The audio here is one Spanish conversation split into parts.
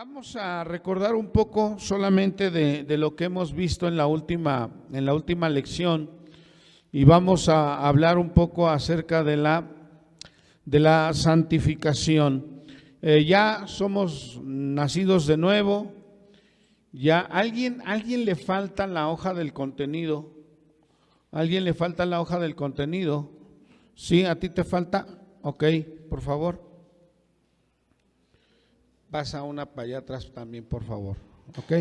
Vamos a recordar un poco solamente de lo que hemos visto en la última lección y vamos a hablar un poco acerca de la santificación. Ya somos nacidos de nuevo. Ya alguien le falta la hoja del contenido. ¿Alguien le falta la hoja del contenido? ¿Sí? ¿A ti te falta? Ok, por favor. Pasa una para allá atrás también, por favor. ¿Ok?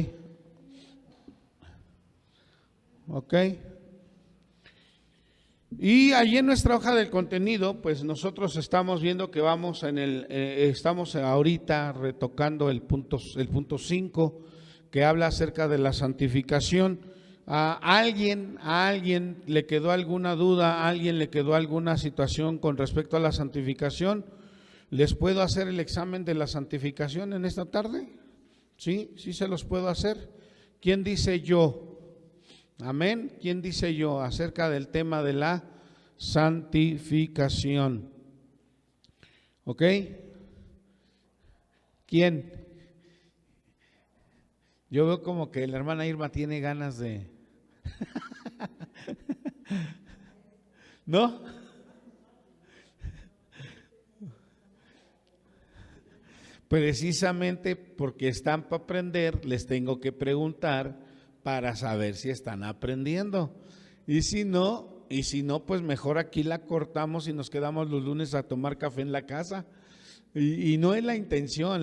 ¿Ok? Y allí en nuestra hoja del contenido, pues nosotros estamos viendo que vamos estamos ahorita retocando el punto 5, que habla acerca de la santificación. ¿A alguien le quedó alguna duda? ¿A alguien le quedó alguna situación con respecto a la santificación? ¿Les puedo hacer el examen de la santificación en esta tarde? ¿Sí? ¿Sí se los puedo hacer? ¿Quién dice yo? Amén. ¿Quién dice yo acerca del tema de la santificación? ¿Ok? ¿Quién? Yo veo como que la hermana Irma tiene ganas de… ¿No? Precisamente porque están para aprender, les tengo que preguntar para saber si están aprendiendo. Y si no, pues mejor aquí la cortamos y nos quedamos los lunes a tomar café en la casa. Y no es la intención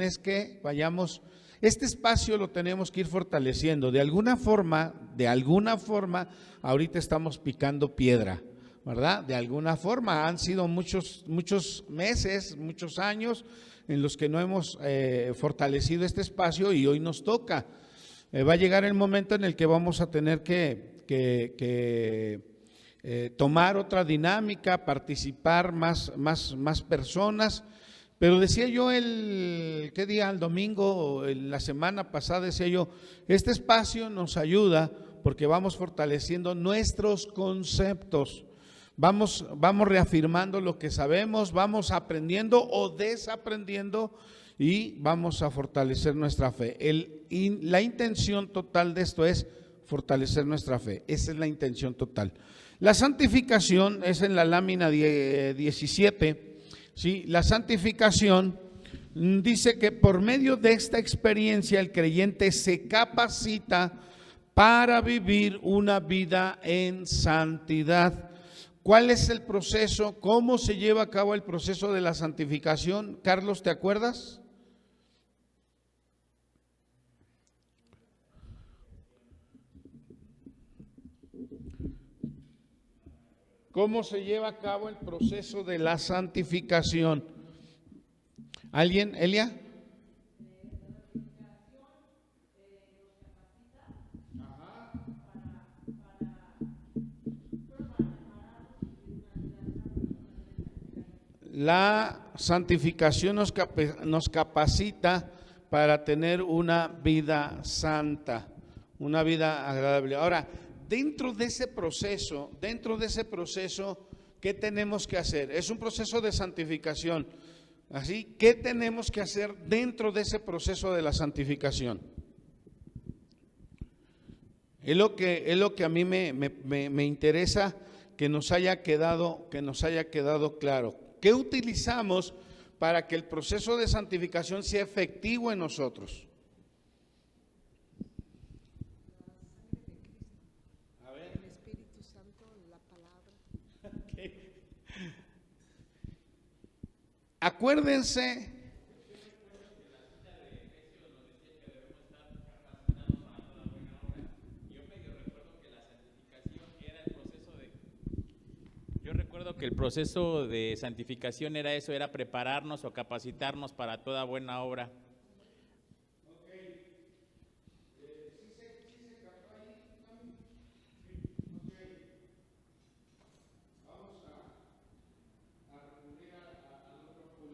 es que vayamos, este espacio lo tenemos que ir fortaleciendo. De alguna forma, ahorita estamos picando piedra, ¿verdad? De alguna forma, han sido muchos meses, muchos años en los que no hemos fortalecido este espacio y hoy nos toca. Va a llegar el momento en el que vamos a tener que tomar otra dinámica, participar más personas. Pero decía yo el domingo, la semana pasada decía yo, este espacio nos ayuda porque vamos fortaleciendo nuestros conceptos. Vamos reafirmando lo que sabemos, vamos aprendiendo o desaprendiendo y vamos a fortalecer nuestra fe. La intención total de esto es fortalecer nuestra fe, esa es la intención total. La santificación es en la lámina 17, ¿sí? La santificación dice que por medio de esta experiencia el creyente se capacita para vivir una vida en santidad. ¿Cuál es el proceso? ¿Cómo se lleva a cabo el proceso de la santificación? Carlos, ¿te acuerdas? ¿Cómo se lleva a cabo el proceso de la santificación? ¿Alguien, Elia? La santificación nos capacita para tener una vida santa, una vida agradable. Ahora, dentro de ese proceso, ¿qué tenemos que hacer? Es un proceso de santificación. Así, ¿qué tenemos que hacer dentro de ese proceso de la santificación? Es lo que a mí me interesa que nos haya quedado claro. ¿Qué utilizamos para que el proceso de santificación sea efectivo en nosotros? A ver. El Espíritu Santo, la palabra. Okay. Acuérdense. Que el proceso de santificación era eso, era prepararnos o capacitarnos para toda buena obra.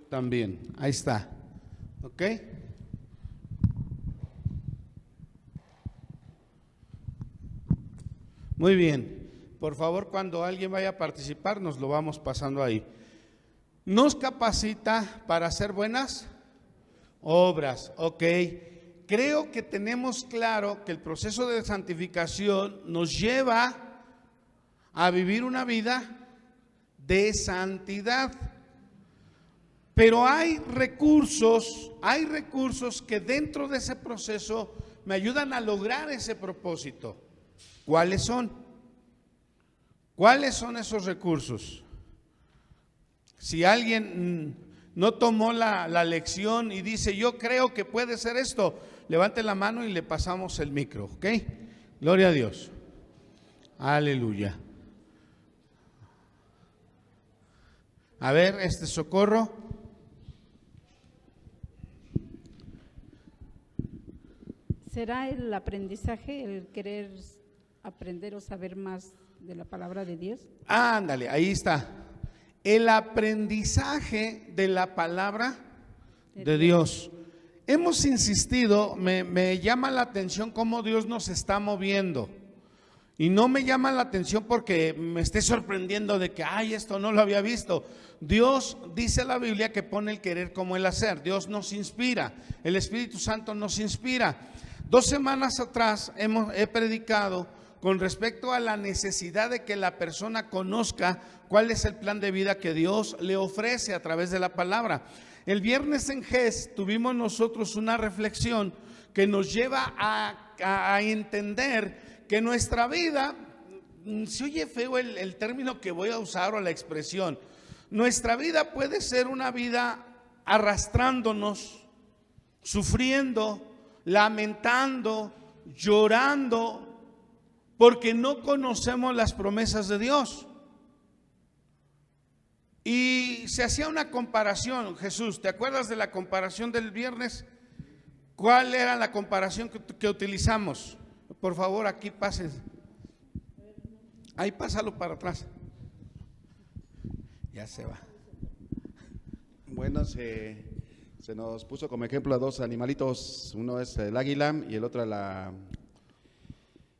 También, ahí está. ¿Ok? Muy bien. Por favor, cuando alguien vaya a participar, nos lo vamos pasando ahí. Nos capacita para hacer buenas obras. Ok. Creo que tenemos claro que el proceso de santificación nos lleva a vivir una vida de santidad. Pero hay recursos que dentro de ese proceso me ayudan a lograr ese propósito. ¿Cuáles son? ¿Cuáles son esos recursos? Si alguien no tomó la lección y dice, yo creo que puede ser esto, levante la mano y le pasamos el micro, ¿ok? Gloria a Dios. Aleluya. A ver, Socorro. ¿Será el aprendizaje, el querer aprender o saber más de la palabra de Dios? Ándale, ahí está. El aprendizaje de la palabra de Dios. Hemos insistido, me llama la atención cómo Dios nos está moviendo. Y no me llama la atención porque me esté sorprendiendo de que, esto no lo había visto. Dios, dice la Biblia, que pone el querer como el hacer. Dios nos inspira, el Espíritu Santo nos inspira. 2 semanas atrás he predicado con respecto a la necesidad de que la persona conozca cuál es el plan de vida que Dios le ofrece a través de la palabra. El viernes en GES tuvimos nosotros una reflexión que nos lleva a entender que nuestra vida, se oye feo el término que voy a usar o la expresión, nuestra vida puede ser una vida arrastrándonos, sufriendo, lamentando, llorando, porque no conocemos las promesas de Dios. Y se hacía una comparación, Jesús, ¿te acuerdas de la comparación del viernes? ¿Cuál era la comparación que utilizamos? Por favor, aquí pasen. Ahí pásalo para atrás. Ya se va. Bueno, se nos puso como ejemplo a 2 animalitos. Uno es el águila y el otro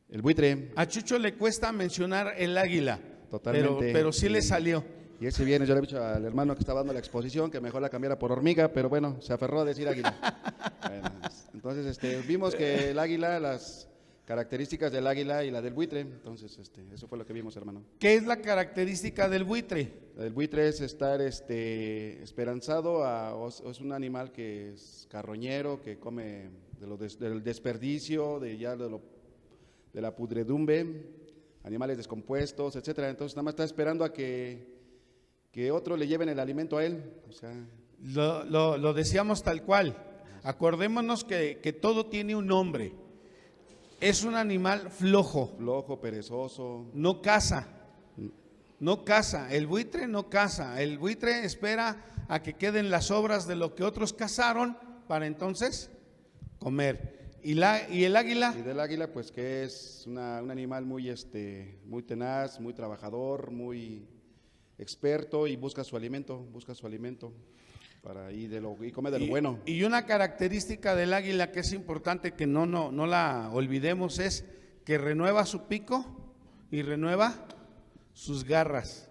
el buitre. A Chucho le cuesta mencionar el águila. Totalmente. Pero sí le salió. Y ese viernes yo le he dicho al hermano que estaba dando la exposición que mejor la cambiara por hormiga, pero bueno, se aferró a decir águila. Bueno, entonces vimos que el águila, las características del águila y la del buitre, entonces eso fue lo que vimos, hermano. ¿Qué es la característica del buitre? El buitre es estar esperanzado, es un animal que es carroñero, que come del desperdicio, de la pudredumbre, animales descompuestos, etcétera. Entonces nada más está esperando a que otro le lleven el alimento a él. O sea, lo decíamos tal cual. Acordémonos que todo tiene un nombre. Es un animal flojo. Flojo, perezoso. No caza. No caza. El buitre no caza. El buitre espera a que queden las sobras de lo que otros cazaron para entonces comer. ¿Y el águila? Y del águila, pues que es un animal muy tenaz, muy trabajador, muy experto y busca su alimento y come de lo bueno. Y una característica del águila que es importante que no la olvidemos es que renueva su pico y renueva sus garras,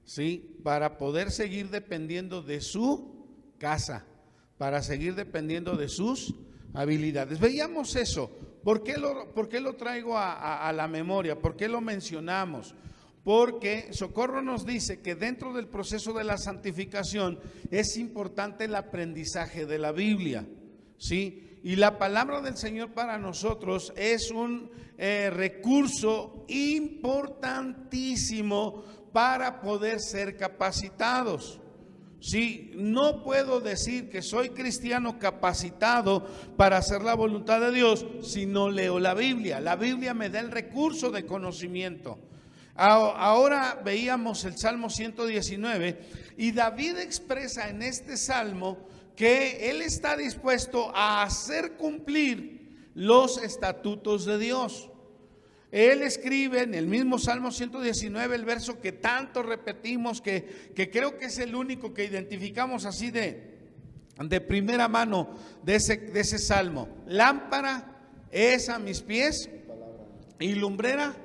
¿sí? Para poder seguir dependiendo de su caza, para seguir dependiendo de sus habilidades. Veíamos eso. ¿Por qué lo traigo a la memoria? ¿Por qué lo mencionamos? Porque Socorro nos dice que dentro del proceso de la santificación es importante el aprendizaje de la Biblia, ¿sí? Y la palabra del Señor para nosotros es un recurso importantísimo para poder ser capacitados. Sí, no puedo decir que soy cristiano capacitado para hacer la voluntad de Dios si no leo la Biblia. La Biblia me da el recurso de conocimiento. Ahora veíamos el Salmo 119 y David expresa en este salmo que él está dispuesto a hacer cumplir los estatutos de Dios. Él escribe en el mismo Salmo 119, el verso que tanto repetimos, que creo que es el único que identificamos así de primera mano de ese salmo. Lámpara es a mis pies y lumbrera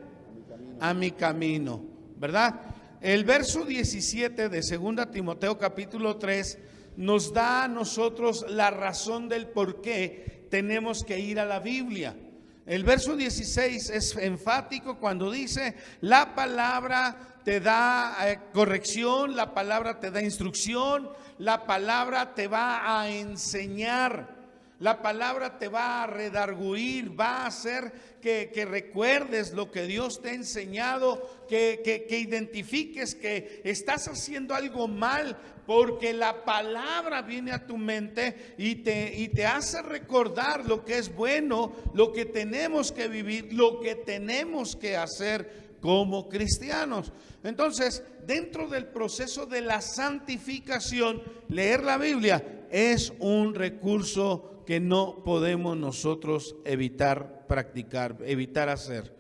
a mi camino, ¿verdad? El verso 17 de 2 Timoteo capítulo 3 nos da a nosotros la razón del por qué tenemos que ir a la Biblia. El verso 16 es enfático cuando dice: la palabra te da corrección, la palabra te da instrucción, la palabra te va a enseñar. La palabra te va a redarguir, va a hacer que recuerdes lo que Dios te ha enseñado, que identifiques que estás haciendo algo mal, porque la palabra viene a tu mente y te hace recordar lo que es bueno, lo que tenemos que vivir, lo que tenemos que hacer como cristianos. Entonces, dentro del proceso de la santificación, leer la Biblia es un recurso que no podemos nosotros evitar practicar, evitar hacer.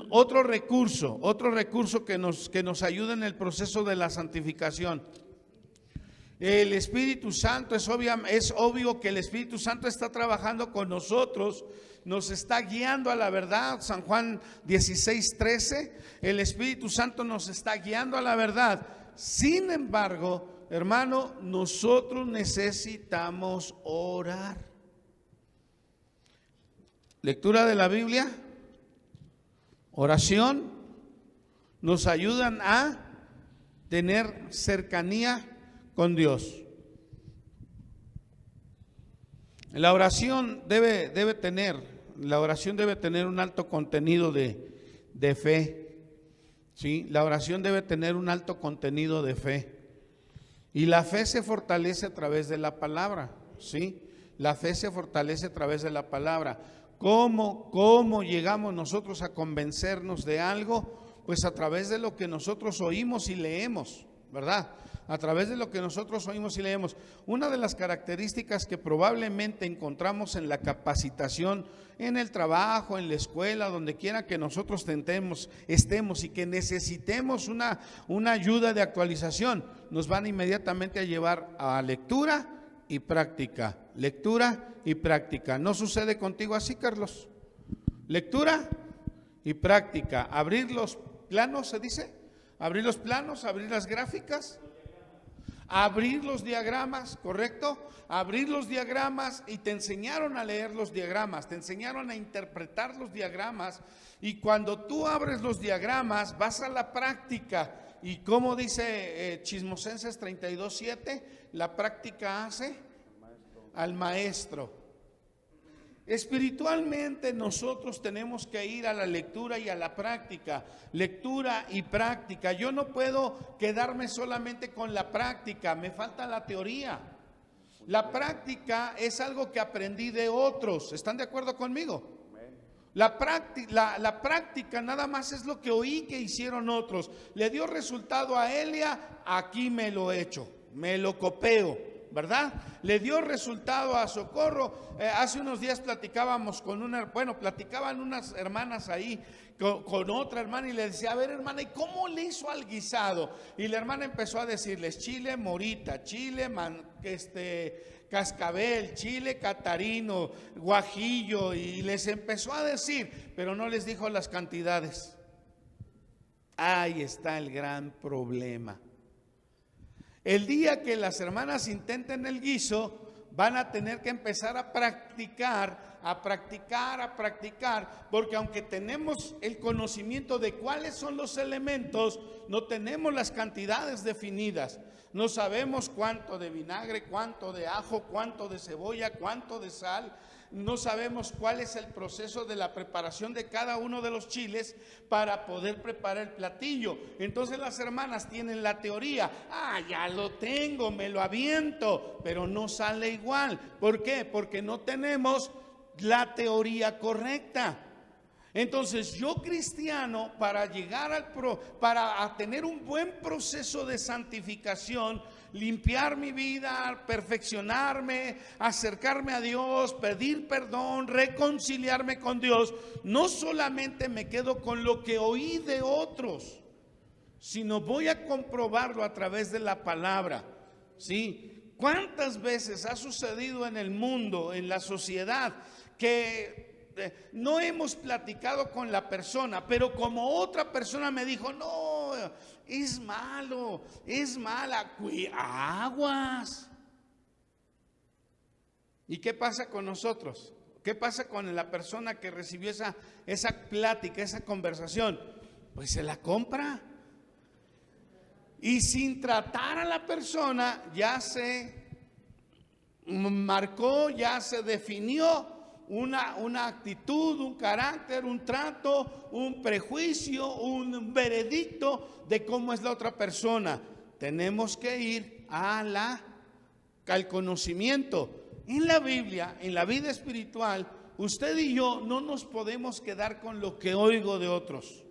Otro recurso que nos ayuda en el proceso de la santificación. El Espíritu Santo, es obvio que el Espíritu Santo está trabajando con nosotros, nos está guiando a la verdad. San Juan 16:13, el Espíritu Santo nos está guiando a la verdad. Sin embargo, hermano, nosotros necesitamos orar. Lectura de la Biblia, oración, nos ayudan a tener cercanía con Dios. La oración debe tener un alto contenido de fe. ¿Sí? La oración debe tener un alto contenido de fe. Y la fe se fortalece a través de la palabra, ¿sí? La fe se fortalece a través de la palabra. ¿Cómo llegamos nosotros a convencernos de algo? Pues a través de lo que nosotros oímos y leemos, ¿verdad? A través de lo que nosotros oímos y leemos. Una de las características que probablemente encontramos en la capacitación, en el trabajo, en la escuela, donde quiera que nosotros estemos y que necesitemos una ayuda de actualización, nos van inmediatamente a llevar a lectura y práctica. Lectura y práctica. ¿No sucede contigo así, Carlos? Lectura y práctica. Abrir los planos, ¿se dice? Abrir los planos, abrir las gráficas. Abrir los diagramas, ¿correcto? Abrir los diagramas, y te enseñaron a leer los diagramas, te enseñaron a interpretar los diagramas, y cuando tú abres los diagramas vas a la práctica, y como dice Chismosenses 32:7, la práctica hace al maestro. Espiritualmente nosotros tenemos que ir a la lectura y a la práctica, lectura y práctica. Yo no puedo quedarme solamente con la práctica, me falta la teoría. La práctica es algo que aprendí de otros, ¿están de acuerdo conmigo? La práctica nada más es lo que oí que hicieron otros. Le dio resultado a Elia, aquí me lo echo, me lo copio, ¿verdad? Le dio resultado a Socorro. Hace unos días platicaban unas hermanas ahí con otra hermana, y le decía: a ver, hermana, ¿y cómo le hizo al guisado? Y la hermana empezó a decirles: chile morita, chile cascabel, chile catarino, guajillo, y les empezó a decir, pero no les dijo las cantidades. Ahí está el gran problema. El día que las hermanas intenten el guiso, van a tener que empezar a practicar, porque aunque tenemos el conocimiento de cuáles son los elementos, no tenemos las cantidades definidas. No sabemos cuánto de vinagre, cuánto de ajo, cuánto de cebolla, cuánto de sal. No sabemos cuál es el proceso de la preparación de cada uno de los chiles para poder preparar el platillo. Entonces las hermanas tienen la teoría: ya lo tengo, me lo aviento, pero no sale igual. ¿Por qué? Porque no tenemos la teoría correcta. Entonces yo, cristiano, para llegar para tener un buen proceso de santificación, limpiar mi vida, perfeccionarme, acercarme a Dios, pedir perdón, reconciliarme con Dios, no solamente me quedo con lo que oí de otros, sino voy a comprobarlo a través de la palabra. ¿Sí? ¿Cuántas veces ha sucedido en el mundo, en la sociedad, que no hemos platicado con la persona, pero como otra persona me dijo: no, es malo, es mala, aguas. ¿Y qué pasa con nosotros? ¿Qué pasa con la persona que recibió esa plática, esa conversación? Pues se la compra. Y sin tratar a la persona, ya se marcó, ya se definió una actitud, un carácter, un trato, un prejuicio, un veredicto de cómo es la otra persona. Tenemos que ir al conocimiento. En la Biblia, en la vida espiritual, usted y yo no nos podemos quedar con lo que oigo de otros.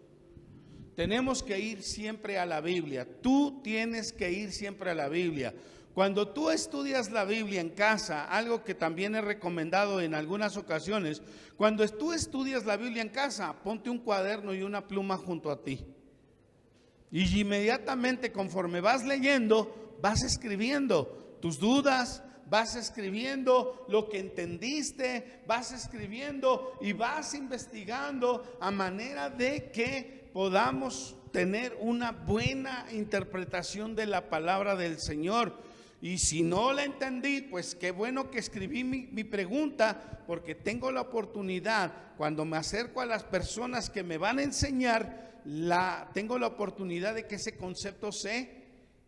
Tenemos que ir siempre a la Biblia. Tú tienes que ir siempre a la Biblia. Cuando tú estudias la Biblia en casa, algo que también he recomendado en algunas ocasiones, cuando tú estudias la Biblia en casa, ponte un cuaderno y una pluma junto a ti. Y inmediatamente, conforme vas leyendo, vas escribiendo tus dudas, vas escribiendo lo que entendiste, vas escribiendo y vas investigando a manera de que podamos tener una buena interpretación de la palabra del Señor. Y si no la entendí, pues qué bueno que escribí mi pregunta, porque tengo la oportunidad, cuando me acerco a las personas que me van a enseñar, tengo la oportunidad de que ese concepto se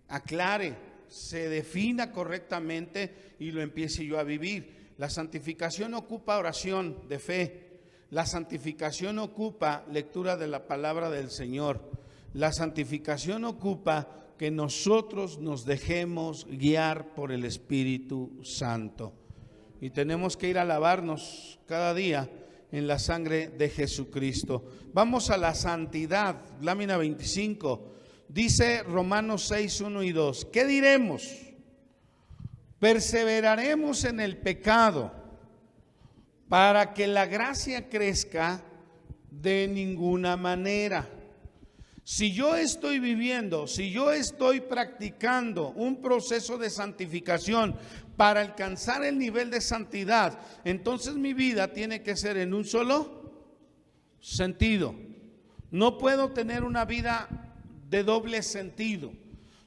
aclare, se defina correctamente y lo empiece yo a vivir. La santificación ocupa oración de fe. La santificación ocupa lectura de la palabra del Señor. La santificación ocupa que nosotros nos dejemos guiar por el Espíritu Santo. Y tenemos que ir a lavarnos cada día en la sangre de Jesucristo. Vamos a la santidad, lámina 25. Dice Romanos 6, 1 y 2. ¿Qué diremos? ¿Perseveraremos en el pecado para que la gracia crezca? De ninguna manera. Si yo estoy viviendo, si yo estoy practicando un proceso de santificación para alcanzar el nivel de santidad, entonces mi vida tiene que ser en un solo sentido. No puedo tener una vida de doble sentido.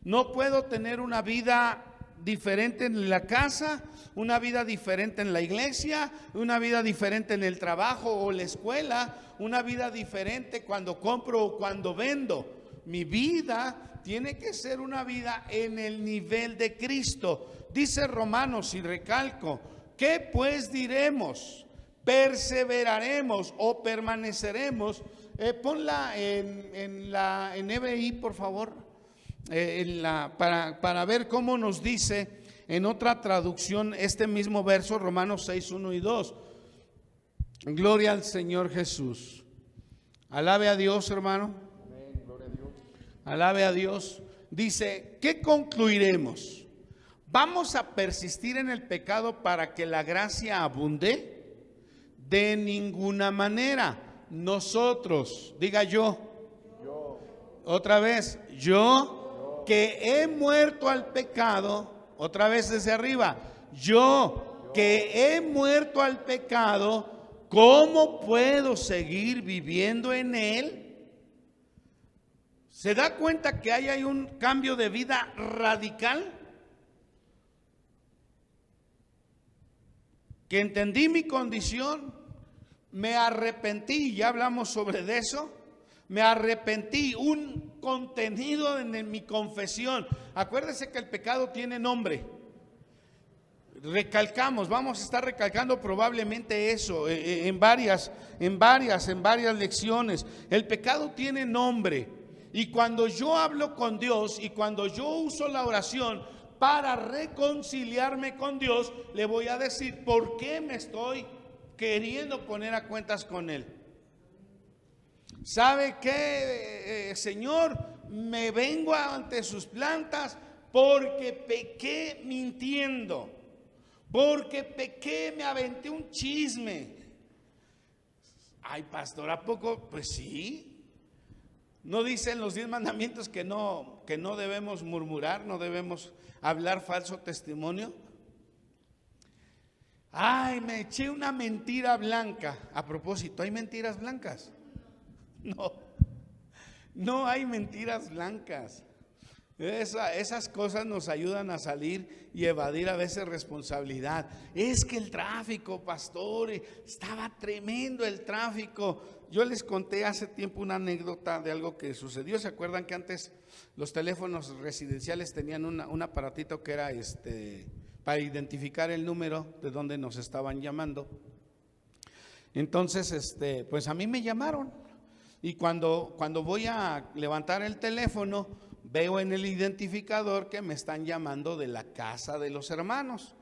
No puedo tener una vida diferente en la casa, una vida diferente en la iglesia, una vida diferente en el trabajo o la escuela, una vida diferente cuando compro o cuando vendo. Mi vida tiene que ser una vida en el nivel de Cristo. Dice Romanos, y recalco, ¿qué pues diremos? ¿Perseveraremos o permaneceremos? Ponla en NBI, por favor, para ver cómo nos dice en otra traducción este mismo verso, Romanos 6, 1 y 2. Gloria al Señor Jesús. Alabe a Dios, hermano. Amén, gloria a Dios. Alabe a Dios. Dice, ¿qué concluiremos? ¿Vamos a persistir en el pecado para que la gracia abunde? De ninguna manera. Nosotros, diga yo. Otra vez, yo que he muerto al pecado, otra vez desde arriba, yo que he muerto al pecado, ¿cómo puedo seguir viviendo en él? ¿Se da cuenta que hay un cambio de vida radical? Que entendí mi condición, me arrepentí, ya hablamos sobre eso. Me arrepentí, un contenido en mi confesión. Acuérdese que el pecado tiene nombre. Recalcamos, vamos a estar recalcando probablemente eso en varias lecciones. El pecado tiene nombre. Y cuando yo hablo con Dios y cuando yo uso la oración para reconciliarme con Dios, le voy a decir por qué me estoy queriendo poner a cuentas con Él. ¿Sabe qué, Señor? Me vengo ante sus plantas porque pequé mintiendo, porque pequé, me aventé un chisme. Ay, pastor, ¿a poco? Pues sí. ¿No dicen los 10 mandamientos que no debemos murmurar, no debemos hablar falso testimonio? Ay, me eché una mentira blanca. A propósito, ¿hay mentiras blancas? No. No hay mentiras blancas. Esas cosas nos ayudan a salir y evadir a veces responsabilidad. Es que el tráfico, pastor, estaba tremendo el tráfico. Yo les conté hace tiempo una anécdota de algo que sucedió. ¿Se acuerdan que antes los teléfonos residenciales tenían un aparatito que era para identificar el número de donde nos estaban llamando? Entonces, pues a mí me llamaron. Y cuando voy a levantar el teléfono, veo en el identificador que me están llamando de la casa de los hermanos.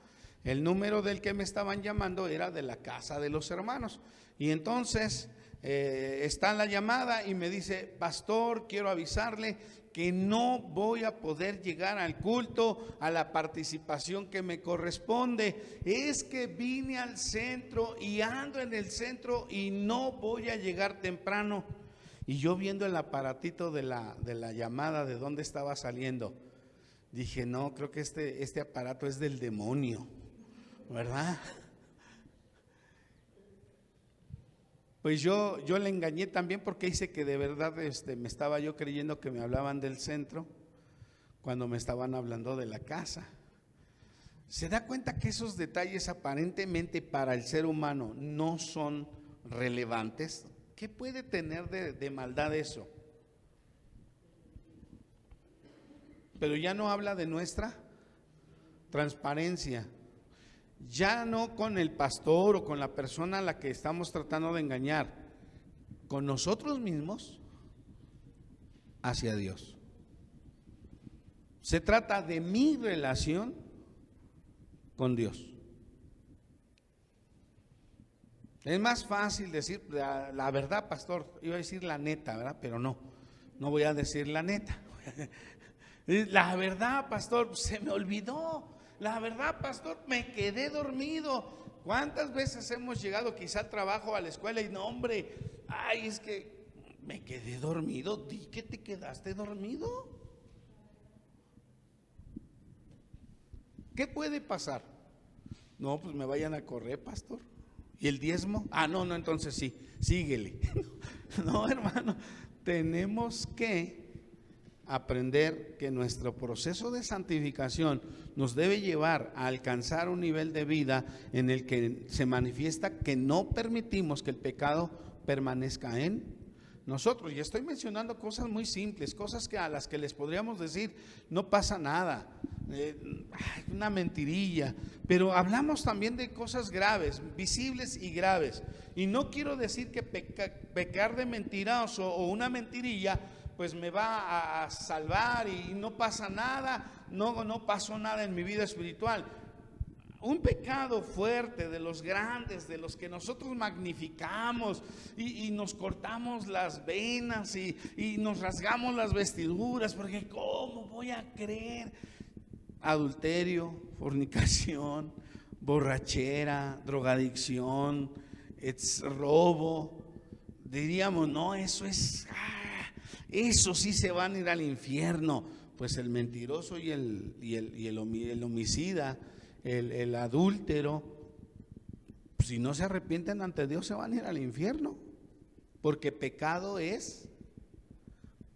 El número del que me estaban llamando era de la casa de los hermanos. Y entonces está la llamada y me dice: pastor, quiero avisarle que no voy a poder llegar al culto, a la participación que me corresponde. Es que vine al centro y ando en el centro y no voy a llegar temprano. Y yo viendo el aparatito de la llamada, de dónde estaba saliendo, dije: no, creo que este aparato es del demonio, ¿verdad? Pues yo le engañé también, porque hice que de verdad me estaba yo creyendo que me hablaban del centro cuando me estaban hablando de la casa. ¿Se da cuenta que esos detalles aparentemente para el ser humano no son relevantes? ¿Qué puede tener de maldad eso? Pero ya no habla de nuestra transparencia. Ya no con el pastor o con la persona a la que estamos tratando de engañar, con nosotros mismos hacia Dios. Se trata de mi relación con Dios. Es más fácil decir la verdad, pastor. Iba a decir la neta, ¿verdad? Pero no voy a decir la neta. La verdad, pastor, se me olvidó. La verdad, pastor, me quedé dormido. ¿Cuántas veces hemos llegado quizá al trabajo, a la escuela, y no, hombre, ay, es que me quedé dormido? Di que te quedaste dormido. ¿Qué puede pasar? No, pues me vayan a correr, pastor. ¿Y el diezmo? No, entonces sí, síguele. No, hermano, tenemos que aprender que nuestro proceso de santificación nos debe llevar a alcanzar un nivel de vida en el que se manifiesta que no permitimos que el pecado permanezca en nosotros. Y estoy mencionando cosas muy simples, cosas a las que les podríamos decir: no pasa nada, una mentirilla. Pero hablamos también de cosas graves, visibles y graves. Y no quiero decir que pecar de mentiroso o una mentirilla pues me va a salvar y no pasa nada, no pasó nada en mi vida espiritual. Un pecado fuerte, de los grandes, de los que nosotros magnificamos y nos cortamos las venas y nos rasgamos las vestiduras, porque ¿cómo voy a creer? Adulterio, fornicación, borrachera, drogadicción, robo. Diríamos: no, eso sí se van a ir al infierno. Pues el mentiroso y el homicida, el adúltero, si no se arrepienten ante Dios, se van a ir al infierno, porque pecado es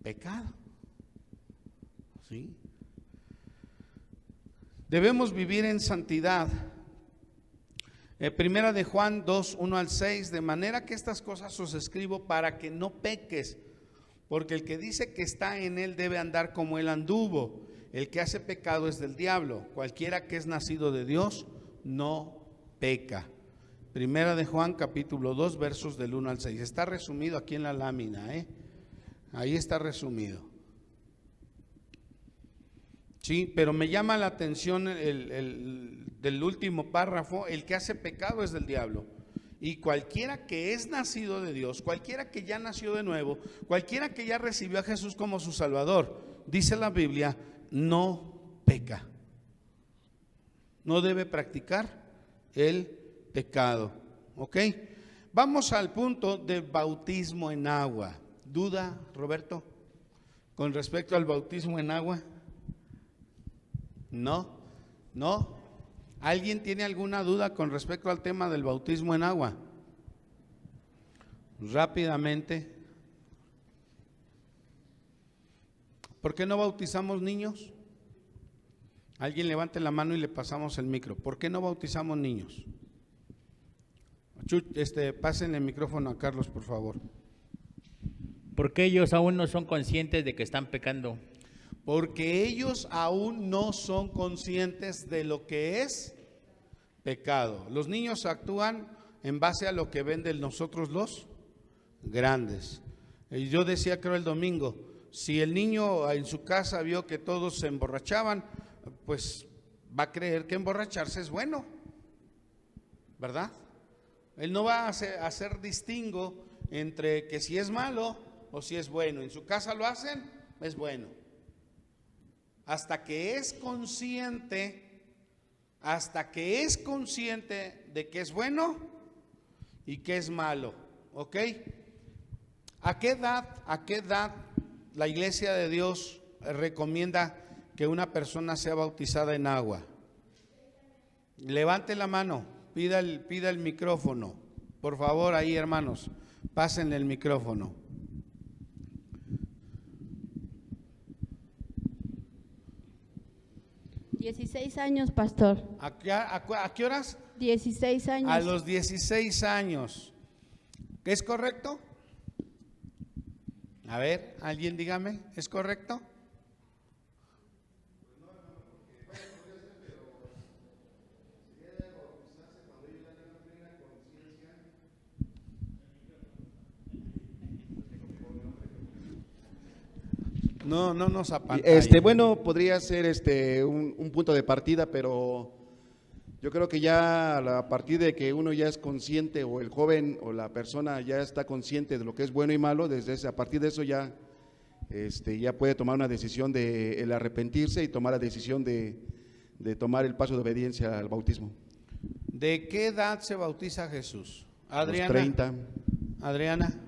pecado. ¿Sí? Debemos vivir en santidad. Primera de Juan 2, 1 al 6, de manera que estas cosas os escribo para que no peques, porque el que dice que está en él debe andar como él anduvo. El que hace pecado es del diablo. Cualquiera que es nacido de Dios no peca. Primera de Juan capítulo 2, versos del 1 al 6. Está resumido aquí en la lámina, ahí está resumido. Sí, pero me llama la atención del último párrafo: el que hace pecado es del diablo. Y cualquiera que es nacido de Dios, cualquiera que ya nació de nuevo, cualquiera que ya recibió a Jesús como su Salvador, dice la Biblia, no peca. No debe practicar el pecado. ¿Ok? Vamos al punto del bautismo en agua. ¿Duda, Roberto, con respecto al bautismo en agua? ¿No? ¿Alguien tiene alguna duda con respecto al tema del bautismo en agua? Rápidamente. ¿Por qué no bautizamos niños? Alguien levante la mano y le pasamos el micro. ¿Por qué no bautizamos niños? Pasen el micrófono a Carlos, por favor. Porque ellos aún no son conscientes de que están pecando. Porque ellos aún no son conscientes de lo que es pecado. Los niños actúan en base a lo que ven de nosotros los grandes. Y yo decía, creo el domingo, si el niño en su casa vio que todos se emborrachaban, pues va a creer que emborracharse es bueno, ¿verdad? Él no va a hacer distingo entre que si es malo o si es bueno. En su casa lo hacen, es bueno. Hasta que es consciente de que es bueno y que es malo, ¿ok? ¿A qué edad la Iglesia de Dios recomienda que una persona sea bautizada en agua? Levante la mano, pida el micrófono. Por favor, ahí, hermanos, pásenle el micrófono. $16, pastor. ¿A qué horas? 16 años. A los 16 años. ¿Es correcto? A ver, alguien dígame, ¿es correcto? No nos apantallen. Bueno, podría ser un punto de partida, pero yo creo que ya a partir de que uno ya es consciente, o el joven o la persona ya está consciente de lo que es bueno y malo, a partir de eso ya puede tomar una decisión de el arrepentirse y tomar la decisión de tomar el paso de obediencia al bautismo. ¿De qué edad se bautiza Jesús? Adriana. A los 30. Adriana.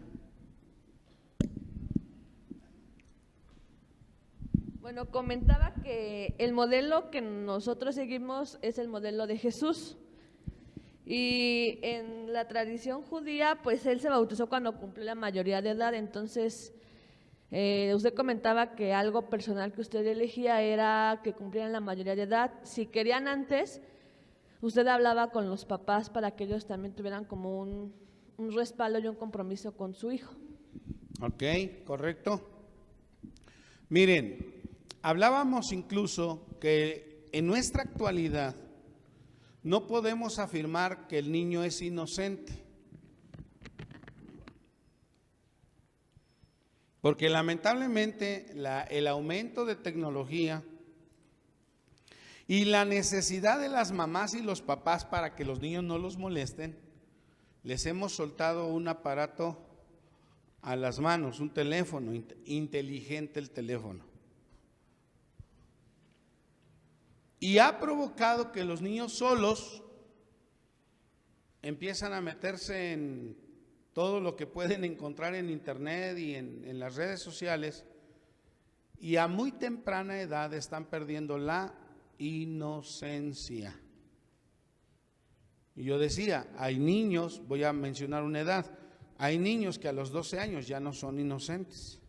Bueno, comentaba que el modelo que nosotros seguimos es el modelo de Jesús. Y en la tradición judía, pues él se bautizó cuando cumplió la mayoría de edad. Entonces, usted comentaba que algo personal que usted elegía era que cumplieran la mayoría de edad. Si querían antes, usted hablaba con los papás para que ellos también tuvieran como un respaldo y un compromiso con su hijo. Ok, correcto. Miren, hablábamos incluso que en nuestra actualidad no podemos afirmar que el niño es inocente, porque lamentablemente el aumento de tecnología y la necesidad de las mamás y los papás para que los niños no los molesten, les hemos soltado un aparato a las manos, un teléfono, inteligente el teléfono. Y ha provocado que los niños solos empiezan a meterse en todo lo que pueden encontrar en internet y en las redes sociales, y a muy temprana edad están perdiendo la inocencia. Y yo decía, hay niños, voy a mencionar una edad, hay niños que a los 12 años ya no son inocentes.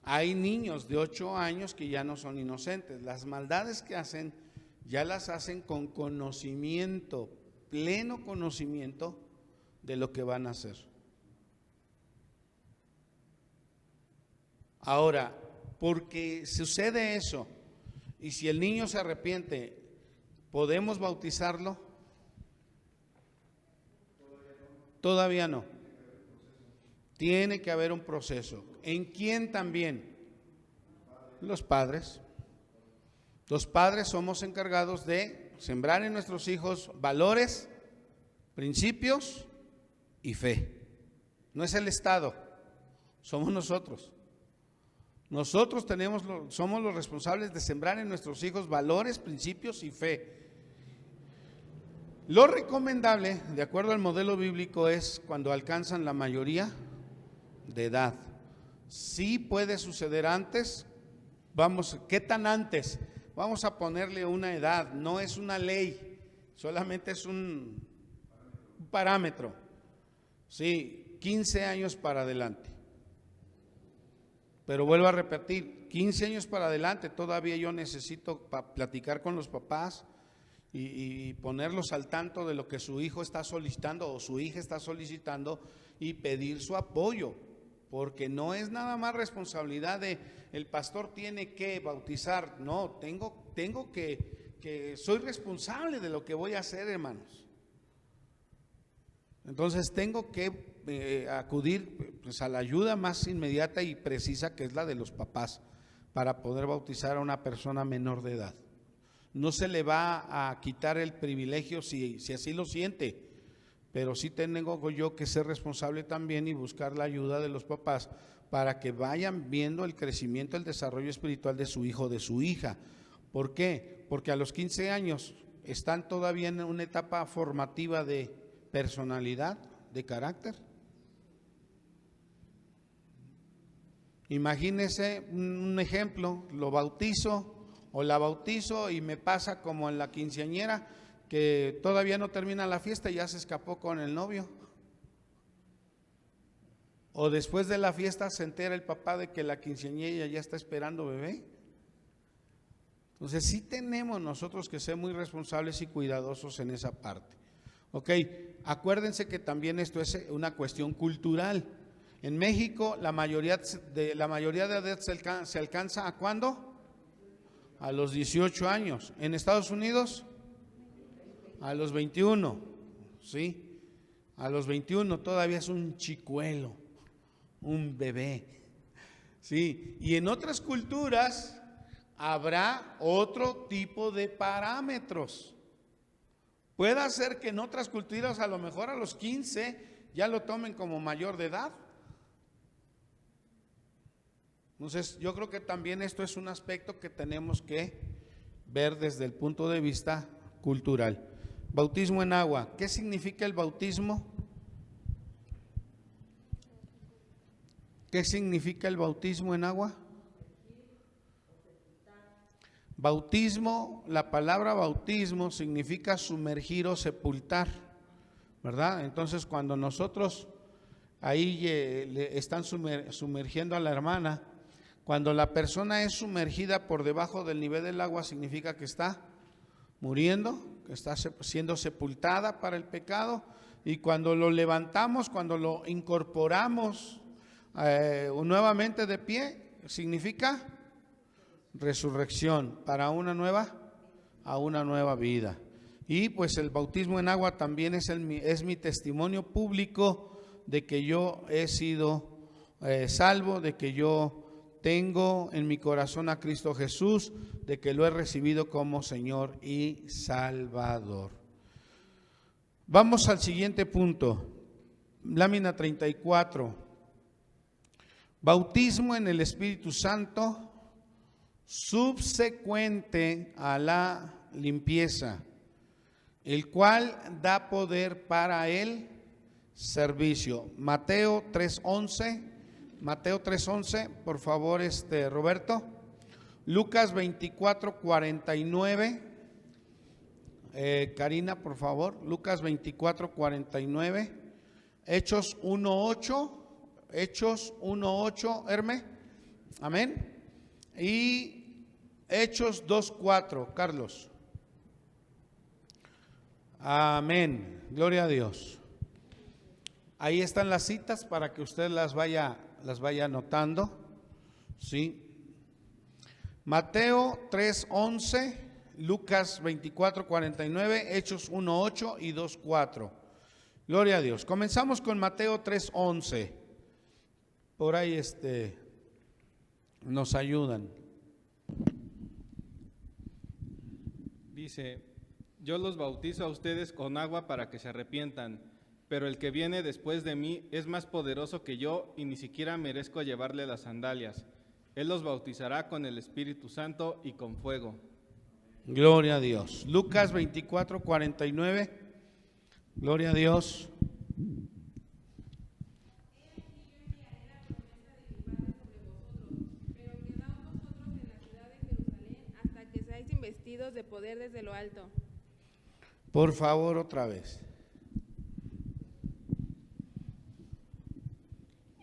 Hay niños de 8 años que ya no son inocentes. Las maldades que hacen, ya las hacen con conocimiento, pleno conocimiento de lo que van a hacer. Ahora, porque sucede eso, y si el niño se arrepiente, ¿podemos bautizarlo? Todavía no. Tiene que haber un proceso. ¿En quién también? Los padres. Los padres somos encargados de sembrar en nuestros hijos valores, principios y fe. No es el Estado, somos nosotros. Nosotros somos los responsables de sembrar en nuestros hijos valores, principios y fe. Lo recomendable, de acuerdo al modelo bíblico, es cuando alcanzan la mayoría de edad. Sí puede suceder antes. Vamos, ¿qué tan antes? Vamos a ponerle una edad, no es una ley, solamente es un parámetro. Sí, 15 años para adelante. Pero vuelvo a repetir, 15 años para adelante todavía yo necesito platicar con los papás y ponerlos al tanto de lo que su hijo está solicitando o su hija está solicitando y pedir su apoyo, porque no es nada más responsabilidad de el pastor tiene que bautizar, no, tengo que soy responsable de lo que voy a hacer, hermanos. Entonces tengo que acudir pues, a la ayuda más inmediata y precisa, que es la de los papás, para poder bautizar a una persona menor de edad. No se le va a quitar el privilegio si así lo siente, pero sí tengo yo que ser responsable también y buscar la ayuda de los papás para que vayan viendo el crecimiento, el desarrollo espiritual de su hijo, de su hija. ¿Por qué? Porque a los 15 años están todavía en una etapa formativa de personalidad, de carácter. Imagínese un ejemplo, lo bautizo o la bautizo y me pasa como en la quinceañera, que todavía no termina la fiesta y ya se escapó con el novio. O después de la fiesta se entera el papá de que la quinceañera ya está esperando bebé. Entonces sí tenemos nosotros que ser muy responsables y cuidadosos en esa parte. Ok, acuérdense que también esto es una cuestión cultural. En México la mayoría de edad se alcanza ¿a cuándo? A los 18 años. En Estados Unidos a los 21, ¿sí? A los 21 todavía es un chicuelo, un bebé, ¿sí? Y en otras culturas habrá otro tipo de parámetros. Puede ser que en otras culturas a lo mejor a los 15 ya lo tomen como mayor de edad. Entonces yo creo que también esto es un aspecto que tenemos que ver desde el punto de vista cultural. Bautismo en agua. ¿Qué significa el bautismo? ¿Qué significa el bautismo en agua? Bautismo, la palabra bautismo significa sumergir o sepultar, ¿verdad? Entonces cuando nosotros ahí le están sumergiendo a la hermana, cuando la persona es sumergida por debajo del nivel del agua, significa que está muriendo, que está siendo sepultada para el pecado, y cuando lo levantamos, cuando lo incorporamos nuevamente de pie, significa resurrección para una nueva vida. Y pues el bautismo en agua también es mi testimonio público de que yo he sido salvo, de que yo tengo en mi corazón a Cristo Jesús, de que lo he recibido como Señor y Salvador. Vamos al siguiente punto, lámina 34. Bautismo en el Espíritu Santo subsecuente a la limpieza, el cual da poder para el servicio. Mateo 3:11, por favor, Roberto. Lucas 24:49. Karina, por favor. Lucas 24:49. Hechos 1:8, Herme. Amén. Y Hechos 2:4, Carlos. Amén. Gloria a Dios. Ahí están las citas para que usted las vaya anotando. ¿Sí? Mateo 3:11, Lucas 24:49, Hechos 1:8 y 2:4. Gloria a Dios. Comenzamos con Mateo 3:11. Por ahí nos ayudan. Dice: yo los bautizo a ustedes con agua para que se arrepientan, pero el que viene después de mí es más poderoso que yo y ni siquiera merezco llevarle las sandalias. Él los bautizará con el Espíritu Santo y con fuego. Gloria a Dios. Lucas 24:49. Gloria a Dios. Investidos de poder desde lo alto. Por favor, otra vez.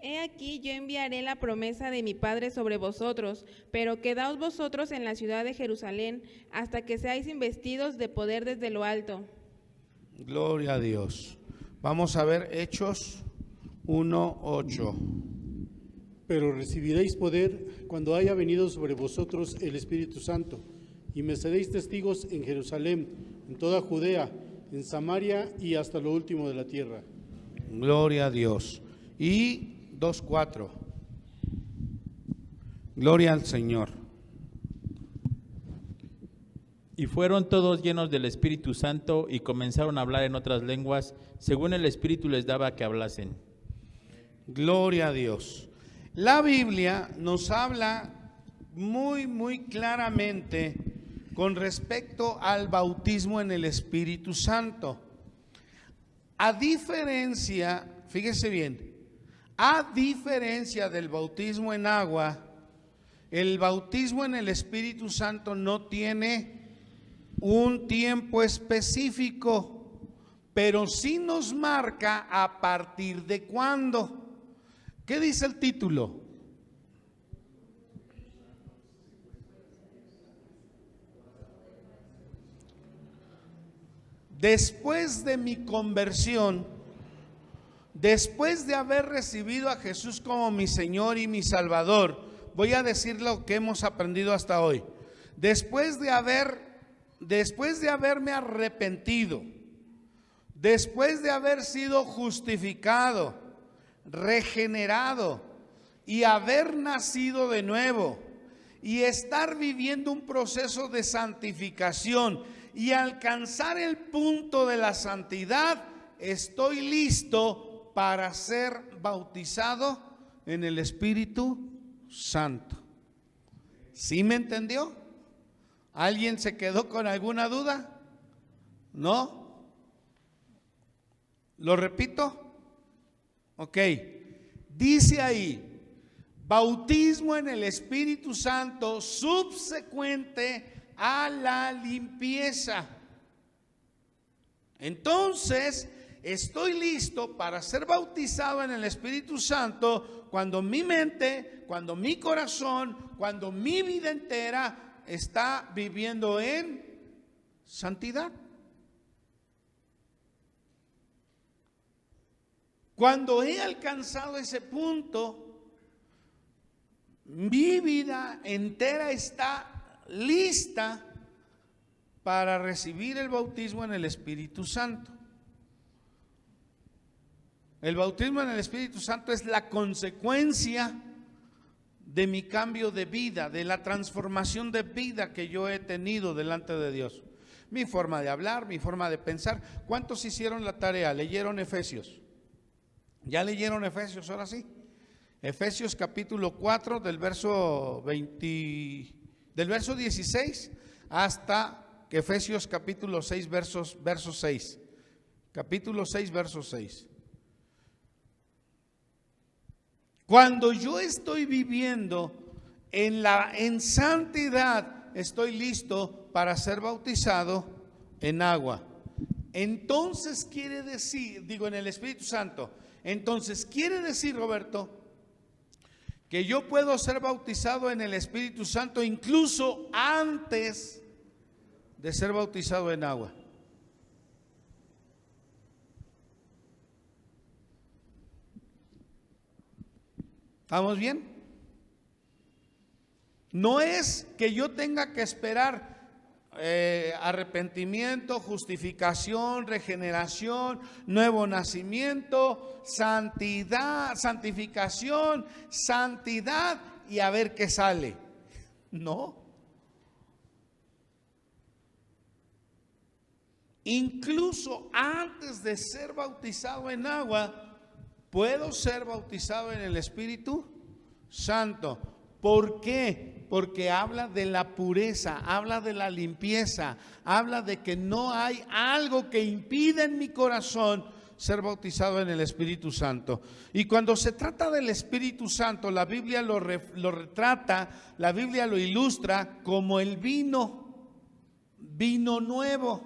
He aquí aquí yo enviaré la promesa de mi Padre sobre vosotros, pero quedaos vosotros en la ciudad de Jerusalén hasta que seáis investidos de poder desde lo alto. Gloria a Dios. Vamos a ver Hechos 1:8. Pero recibiréis poder cuando haya venido sobre vosotros el Espíritu Santo, y me seréis testigos en Jerusalén, en toda Judea, en Samaria y hasta lo último de la tierra. Gloria a Dios. Y 2:4. Gloria al Señor. Y fueron todos llenos del Espíritu Santo y comenzaron a hablar en otras lenguas, según el Espíritu les daba que hablasen. Gloria a Dios. La Biblia nos habla muy claramente con respecto al bautismo en el Espíritu Santo. A diferencia, fíjese bien, a diferencia del bautismo en agua, el bautismo en el Espíritu Santo no tiene un tiempo específico, pero sí nos marca a partir de cuándo. ¿Qué dice el título? Después de mi conversión, después de haber recibido a Jesús como mi Señor y mi Salvador, voy a decir lo que hemos aprendido hasta hoy. Después de haberme arrepentido, después de haber sido justificado, regenerado y haber nacido de nuevo y estar viviendo un proceso de santificación y alcanzar el punto de la santidad, estoy listo para ser bautizado en el Espíritu Santo. ¿Sí me entendió? ¿Alguien se quedó con alguna duda? ¿No? ¿Lo repito? Ok, dice ahí, bautismo en el Espíritu Santo subsecuente a la limpieza. Entonces, estoy listo para ser bautizado en el Espíritu Santo cuando mi mente, cuando mi corazón, cuando mi vida entera está viviendo en santidad. Cuando he alcanzado ese punto, mi vida entera está lista para recibir el bautismo en el Espíritu Santo. El bautismo en el Espíritu Santo es la consecuencia de mi cambio de vida, de la transformación de vida que yo he tenido delante de Dios. Mi forma de hablar, mi forma de pensar. ¿Cuántos hicieron la tarea? ¿Leyeron Efesios? ¿Ya leyeron Efesios? Ahora sí. Efesios capítulo 4 del verso 16 hasta Efesios capítulo 6 verso 6. Capítulo 6 verso 6. Cuando yo estoy viviendo en santidad, estoy listo para ser bautizado en agua. Entonces quiere decir, en el Espíritu Santo. Entonces quiere decir, Roberto, que yo puedo ser bautizado en el Espíritu Santo incluso antes de ser bautizado en agua. ¿Estamos bien? No es que yo tenga que esperar arrepentimiento, justificación, regeneración, nuevo nacimiento, santidad, santificación, santidad y a ver qué sale. No. Incluso antes de ser bautizado en agua, puedo ser bautizado en el Espíritu Santo. ¿Por qué? Porque habla de la pureza, habla de la limpieza, habla de que no hay algo que impida en mi corazón ser bautizado en el Espíritu Santo. Y cuando se trata del Espíritu Santo, la Biblia lo retrata, la Biblia lo ilustra como el vino nuevo.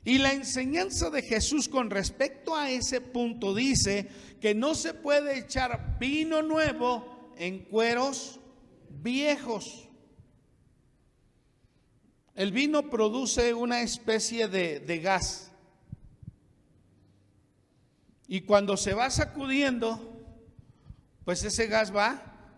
Y la enseñanza de Jesús con respecto a ese punto dice que no se puede echar vino nuevo en cueros viejos. El vino produce una especie de gas. Y cuando se va sacudiendo, pues ese gas va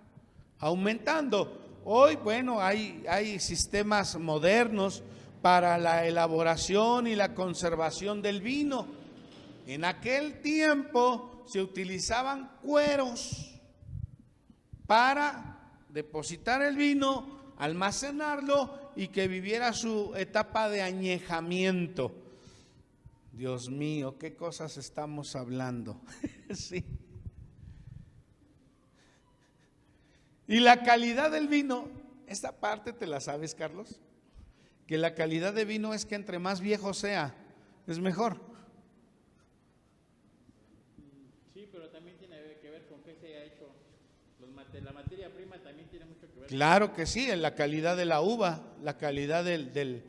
aumentando. Hoy, bueno, hay sistemas modernos para la elaboración y la conservación del vino. En aquel tiempo se utilizaban cueros para depositar el vino, almacenarlo y que viviera su etapa de añejamiento. Dios mío, qué cosas estamos hablando. Sí. Y la calidad del vino, esta parte te la sabes, Carlos, que la calidad de vino es que entre más viejo sea, es mejor. Sí, pero también tiene que ver con qué se ha hecho. La materia prima también tiene mucho que ver. Claro que sí, en la calidad de la uva, la calidad del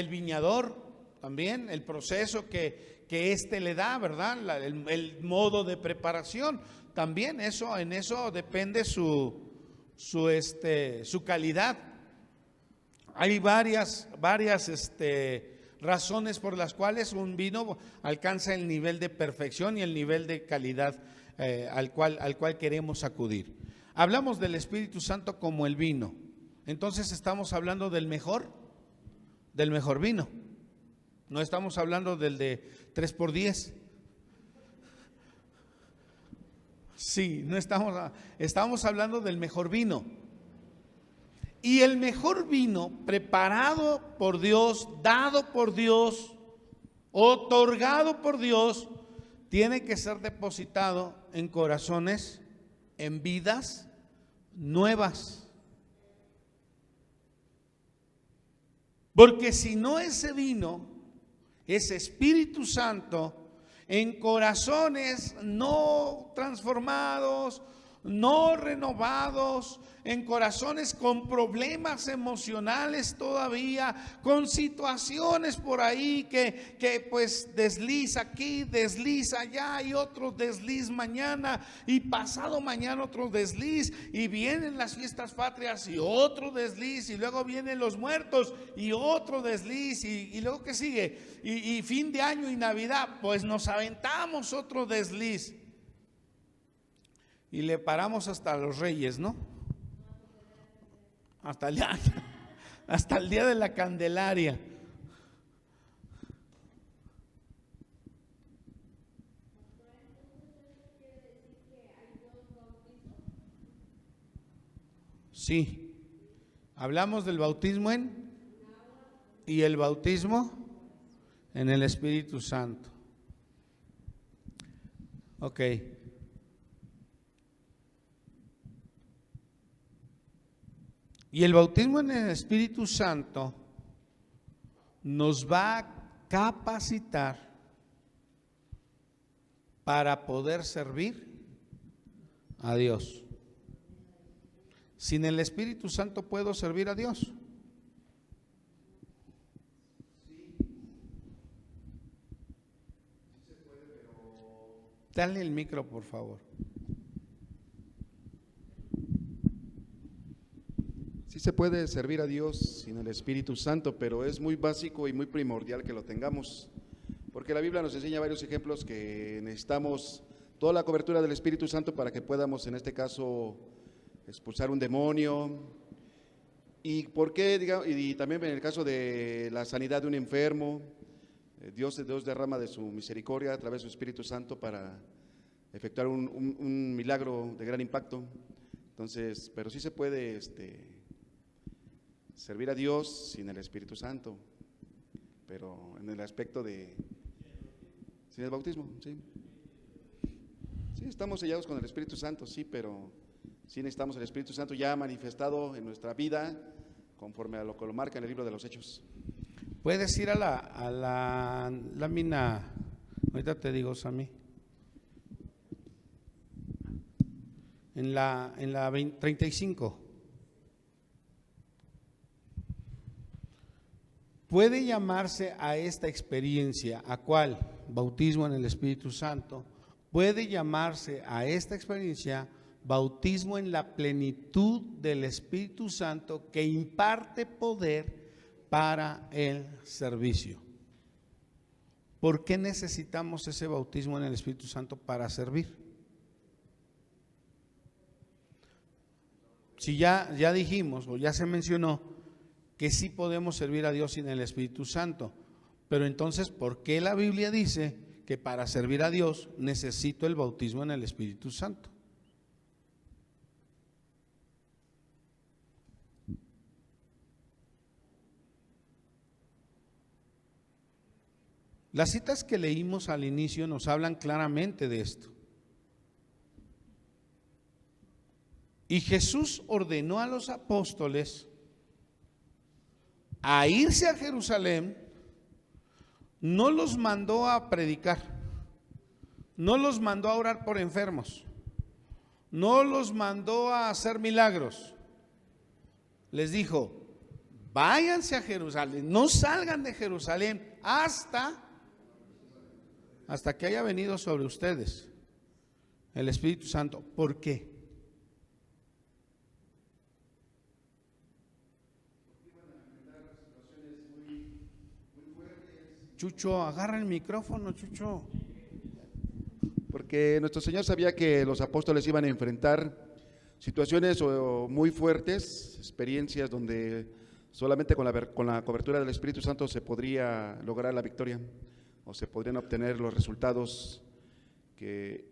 viñador, también el proceso que éste le da, ¿verdad? El modo de preparación, también en eso depende su calidad. Hay varias razones por las cuales un vino alcanza el nivel de perfección y el nivel de calidad al cual queremos acudir. Hablamos del Espíritu Santo como el vino. Entonces estamos hablando del mejor vino. No estamos hablando del de 3x10. Sí, no estamos hablando del mejor vino. Y el mejor vino preparado por Dios, dado por Dios, otorgado por Dios, tiene que ser depositado en corazones, en vidas nuevas. Porque si no, ese vino, ese Espíritu Santo, en corazones no transformados, no renovados, en corazones con problemas emocionales todavía, con situaciones por ahí que pues desliz aquí, desliz allá y otro desliz mañana y pasado mañana otro desliz y vienen las fiestas patrias y otro desliz y luego vienen los muertos y otro desliz y luego ¿qué sigue? Y fin de año y Navidad, pues nos aventamos otro desliz y le paramos hasta los Reyes, ¿no? Hasta el día de la Candelaria. Sí. Hablamos del bautismo y el bautismo en el Espíritu Santo. Ok. Y el bautismo en el Espíritu Santo nos va a capacitar para poder servir a Dios. Sin el Espíritu Santo puedo servir a Dios. Dale el micro, por favor. Sí se puede servir a Dios sin el Espíritu Santo, pero es muy básico y muy primordial que lo tengamos, porque la Biblia nos enseña varios ejemplos que necesitamos toda la cobertura del Espíritu Santo para que podamos, en este caso, expulsar un demonio. ¿Y por qué? Y también en el caso de la sanidad de un enfermo, Dios derrama de su misericordia a través de su Espíritu Santo para efectuar un milagro de gran impacto. Entonces, pero sí se puede servir a Dios sin el Espíritu Santo, pero en el aspecto sin el bautismo, sí. Sí, estamos sellados con el Espíritu Santo, sí, pero sí necesitamos el Espíritu Santo ya manifestado en nuestra vida, conforme a lo que lo marca en el libro de los Hechos. Puedes ir a la lámina, ahorita te digo, Sammy, en la 35. puede llamarse a esta experiencia, ¿a cuál? Bautismo en el Espíritu Santo. Puede llamarse a esta experiencia bautismo en la plenitud del Espíritu Santo que imparte poder para el servicio. ¿Por qué necesitamos ese bautismo en el Espíritu Santo para servir? Si ya dijimos o ya se mencionó que sí podemos servir a Dios sin el Espíritu Santo, pero entonces, ¿por qué la Biblia dice que para servir a Dios necesito el bautismo en el Espíritu Santo? Las citas que leímos al inicio nos hablan claramente de esto. Y Jesús ordenó a los apóstoles a irse a Jerusalén, no los mandó a predicar, no los mandó a orar por enfermos, no los mandó a hacer milagros. Les dijo, váyanse a Jerusalén, no salgan de Jerusalén hasta que haya venido sobre ustedes el Espíritu Santo. ¿Por qué? Chucho, agarra el micrófono, Chucho. Porque nuestro Señor sabía que los apóstoles iban a enfrentar situaciones muy fuertes, experiencias donde solamente con la cobertura del Espíritu Santo se podría lograr la victoria o se podrían obtener los resultados que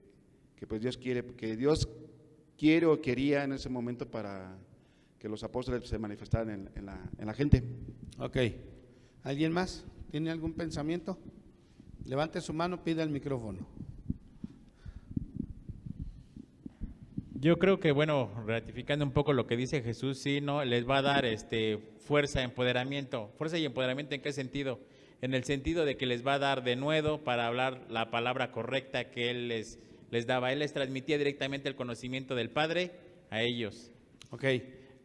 pues Dios quiere o quería en ese momento para que los apóstoles se manifestaran en la gente. Ok, ¿alguien más? ¿Tiene algún pensamiento? Levante su mano, pida el micrófono. Yo creo que, bueno, ratificando un poco lo que dice Jesús, sí, ¿no? Les va a dar fuerza, empoderamiento. ¿Fuerza y empoderamiento en qué sentido? En el sentido de que les va a dar denuedo para hablar la palabra correcta que Él les daba. Él les transmitía directamente el conocimiento del Padre a ellos. Ok.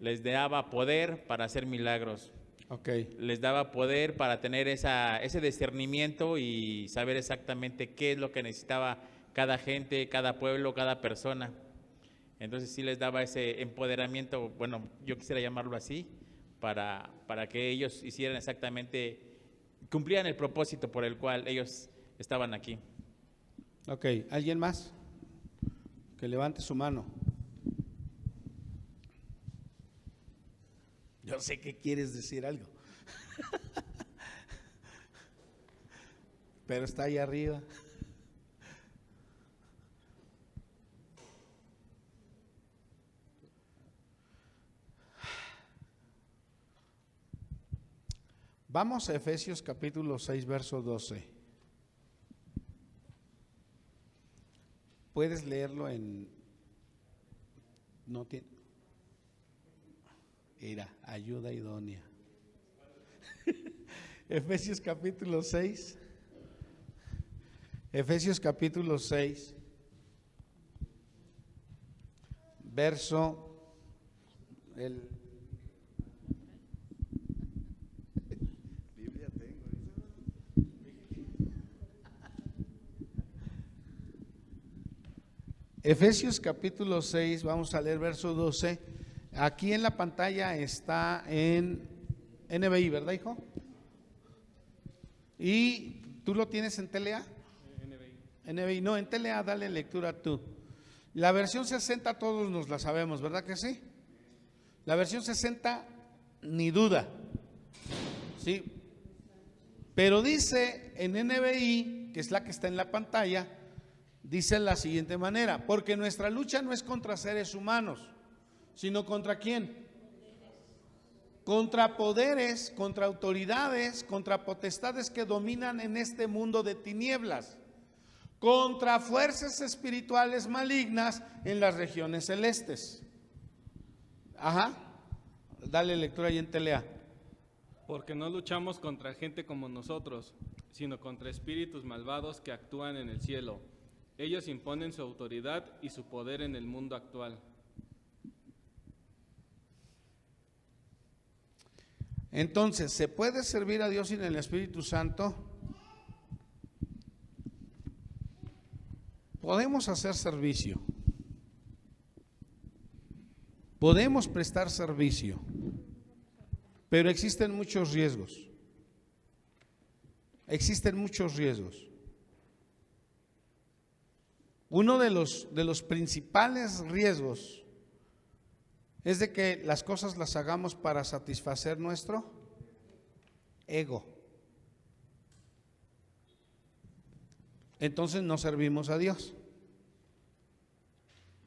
Les daba poder para hacer milagros. Okay. Les daba poder para tener ese discernimiento y saber exactamente qué es lo que necesitaba cada gente, cada pueblo, cada persona. Entonces sí les daba ese empoderamiento, bueno, yo quisiera llamarlo así, para que ellos hicieran exactamente, cumplieran el propósito por el cual ellos estaban aquí. Ok, ¿alguien más? Que levante su mano. Yo sé que quieres decir algo, pero está ahí arriba. Vamos a Efesios capítulo 6, verso 12. ¿Puedes leerlo en... no tiene... Era ayuda idónea. Efesios capítulo 6. Efesios capítulo 6. Verso Efesios capítulo 6, vamos a leer verso 12. Aquí en la pantalla está en NBI, ¿verdad, hijo? ¿Y tú lo tienes en TLA? NBI, no, en TLA dale lectura tú. La versión 60 todos nos la sabemos, ¿verdad que sí? La versión 60, ni duda, ¿sí? Pero dice en NBI, que es la que está en la pantalla, dice de la siguiente manera: porque nuestra lucha no es contra seres humanos, sino contra quién? Contra poderes, contra autoridades, contra potestades que dominan en este mundo de tinieblas, contra fuerzas espirituales malignas en las regiones celestes. Ajá, dale lectura ahí en TLA. Porque no luchamos contra gente como nosotros, sino contra espíritus malvados que actúan en el cielo. Ellos imponen su autoridad y su poder en el mundo actual. Entonces, ¿se puede servir a Dios sin el Espíritu Santo? Podemos hacer servicio. Podemos prestar servicio, pero existen muchos riesgos. Existen muchos riesgos. Uno de los principales riesgos es de que las cosas las hagamos para satisfacer nuestro ego. Entonces no servimos a Dios.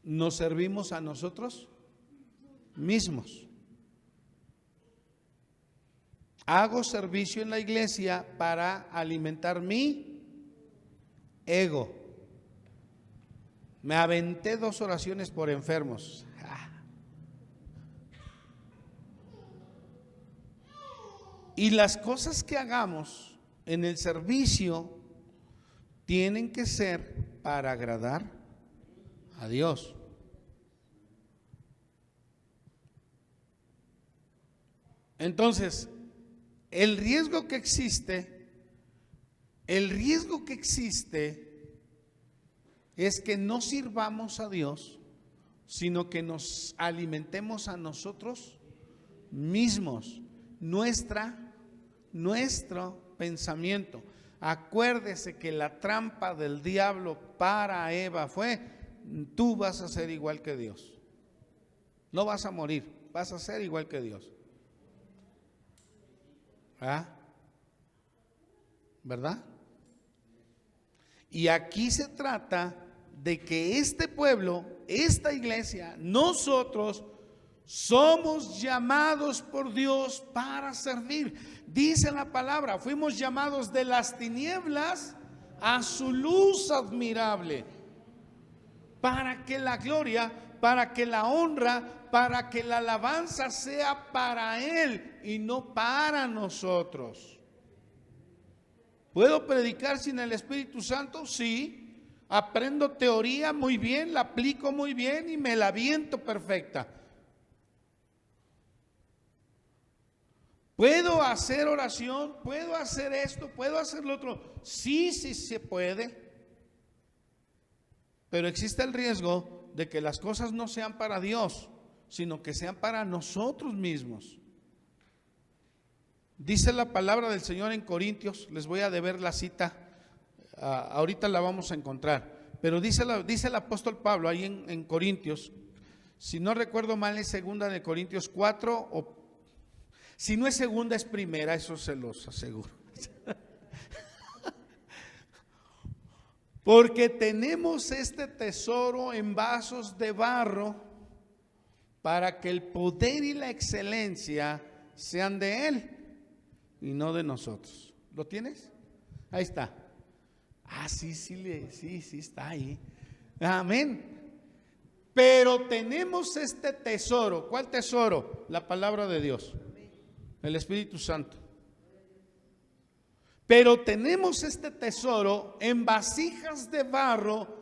Nos servimos a nosotros mismos. Hago servicio en la iglesia para alimentar mi ego. Me aventé 2 oraciones por enfermos. Y las cosas que hagamos en el servicio tienen que ser para agradar a Dios. Entonces, el riesgo que existe es que no sirvamos a Dios, sino que nos alimentemos a nosotros mismos, nuestro pensamiento. Acuérdese que la trampa del diablo para Eva fue: tú vas a ser igual que Dios. No vas a morir, vas a ser igual que Dios. ¿Verdad? Y aquí se trata de que este pueblo, esta iglesia, nosotros somos llamados por Dios para servir. Dice la palabra, fuimos llamados de las tinieblas a su luz admirable, para que la gloria, para que la honra, para que la alabanza sea para Él y no para nosotros. ¿Puedo predicar sin el Espíritu Santo? Sí. Aprendo teoría muy bien, la aplico muy bien y me la aviento perfecta. ¿Puedo hacer oración? ¿Puedo hacer esto? ¿Puedo hacer lo otro? Sí, sí se puede. Pero existe el riesgo de que las cosas no sean para Dios, sino que sean para nosotros mismos. Dice la palabra del Señor en Corintios, les voy a deber la cita, ahorita la vamos a encontrar, pero dice el apóstol Pablo ahí en Corintios, si no recuerdo mal es segunda de Corintios 4, o si no es segunda es primera, eso se los aseguro. Porque tenemos este tesoro en vasos de barro para que el poder y la excelencia sean de Él y no de nosotros. ¿Lo tienes? Ahí está. Sí está ahí. Amén. Pero tenemos este tesoro. ¿Cuál tesoro? La palabra de Dios, el Espíritu Santo. Pero tenemos este tesoro en vasijas de barro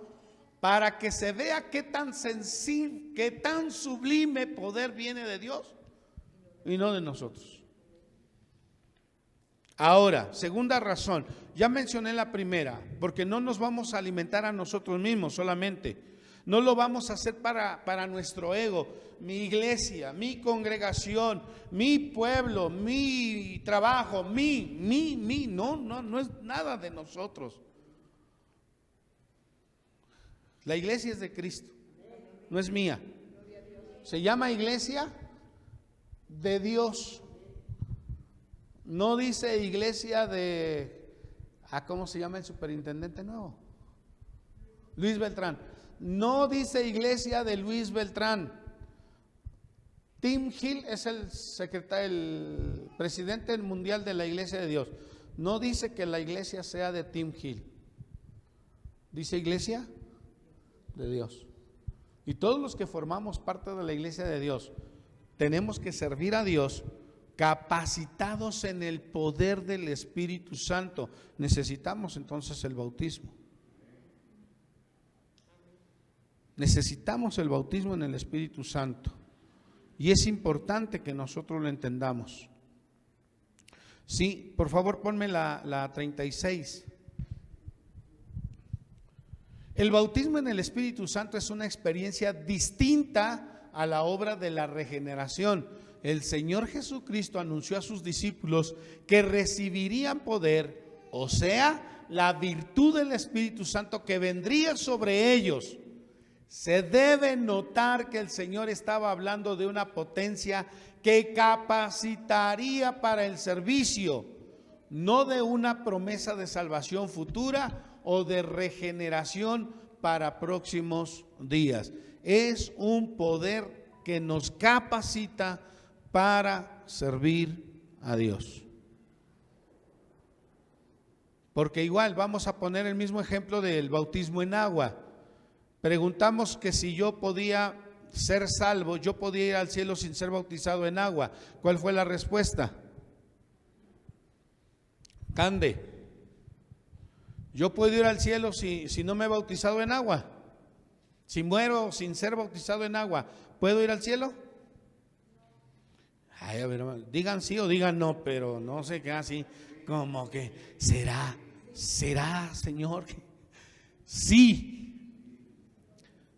para que se vea qué tan sensible, qué tan sublime poder viene de Dios y no de nosotros. Ahora, segunda razón, ya mencioné la primera, porque no nos vamos a alimentar a nosotros mismos solamente, no lo vamos a hacer para nuestro ego, mi iglesia, mi congregación, mi pueblo, mi trabajo, no es nada de nosotros. La iglesia es de Cristo, no es mía. Se llama iglesia de Dios. No dice iglesia de, ¿cómo se llama el superintendente nuevo? Luis Beltrán. No dice iglesia de Luis Beltrán. Tim Hill es el presidente mundial de la iglesia de Dios. No dice que la iglesia sea de Tim Hill. Dice iglesia de Dios. Y todos los que formamos parte de la iglesia de Dios tenemos que servir a Dios capacitados en el poder del Espíritu Santo. Necesitamos entonces el bautismo. Necesitamos el bautismo en el Espíritu Santo. Y es importante que nosotros lo entendamos. Sí, por favor ponme la 36. El bautismo en el Espíritu Santo es una experiencia distinta a la obra de la regeneración. El Señor Jesucristo anunció a sus discípulos que recibirían poder, o sea, la virtud del Espíritu Santo que vendría sobre ellos. Se debe notar que el Señor estaba hablando de una potencia que capacitaría para el servicio, no de una promesa de salvación futura o de regeneración para próximos días. Es un poder que nos capacita para servir a Dios. Porque igual vamos a poner el mismo ejemplo del bautismo en agua. Preguntamos que si yo podía ser salvo, yo podía ir al cielo sin ser bautizado en agua. ¿Cuál fue la respuesta? Cande, yo puedo ir al cielo si no me he bautizado en agua. Si muero sin ser bautizado en agua, ¿puedo ir al cielo? Ay, a ver, digan sí o digan no, pero no sé qué así, como que será, Señor. Sí.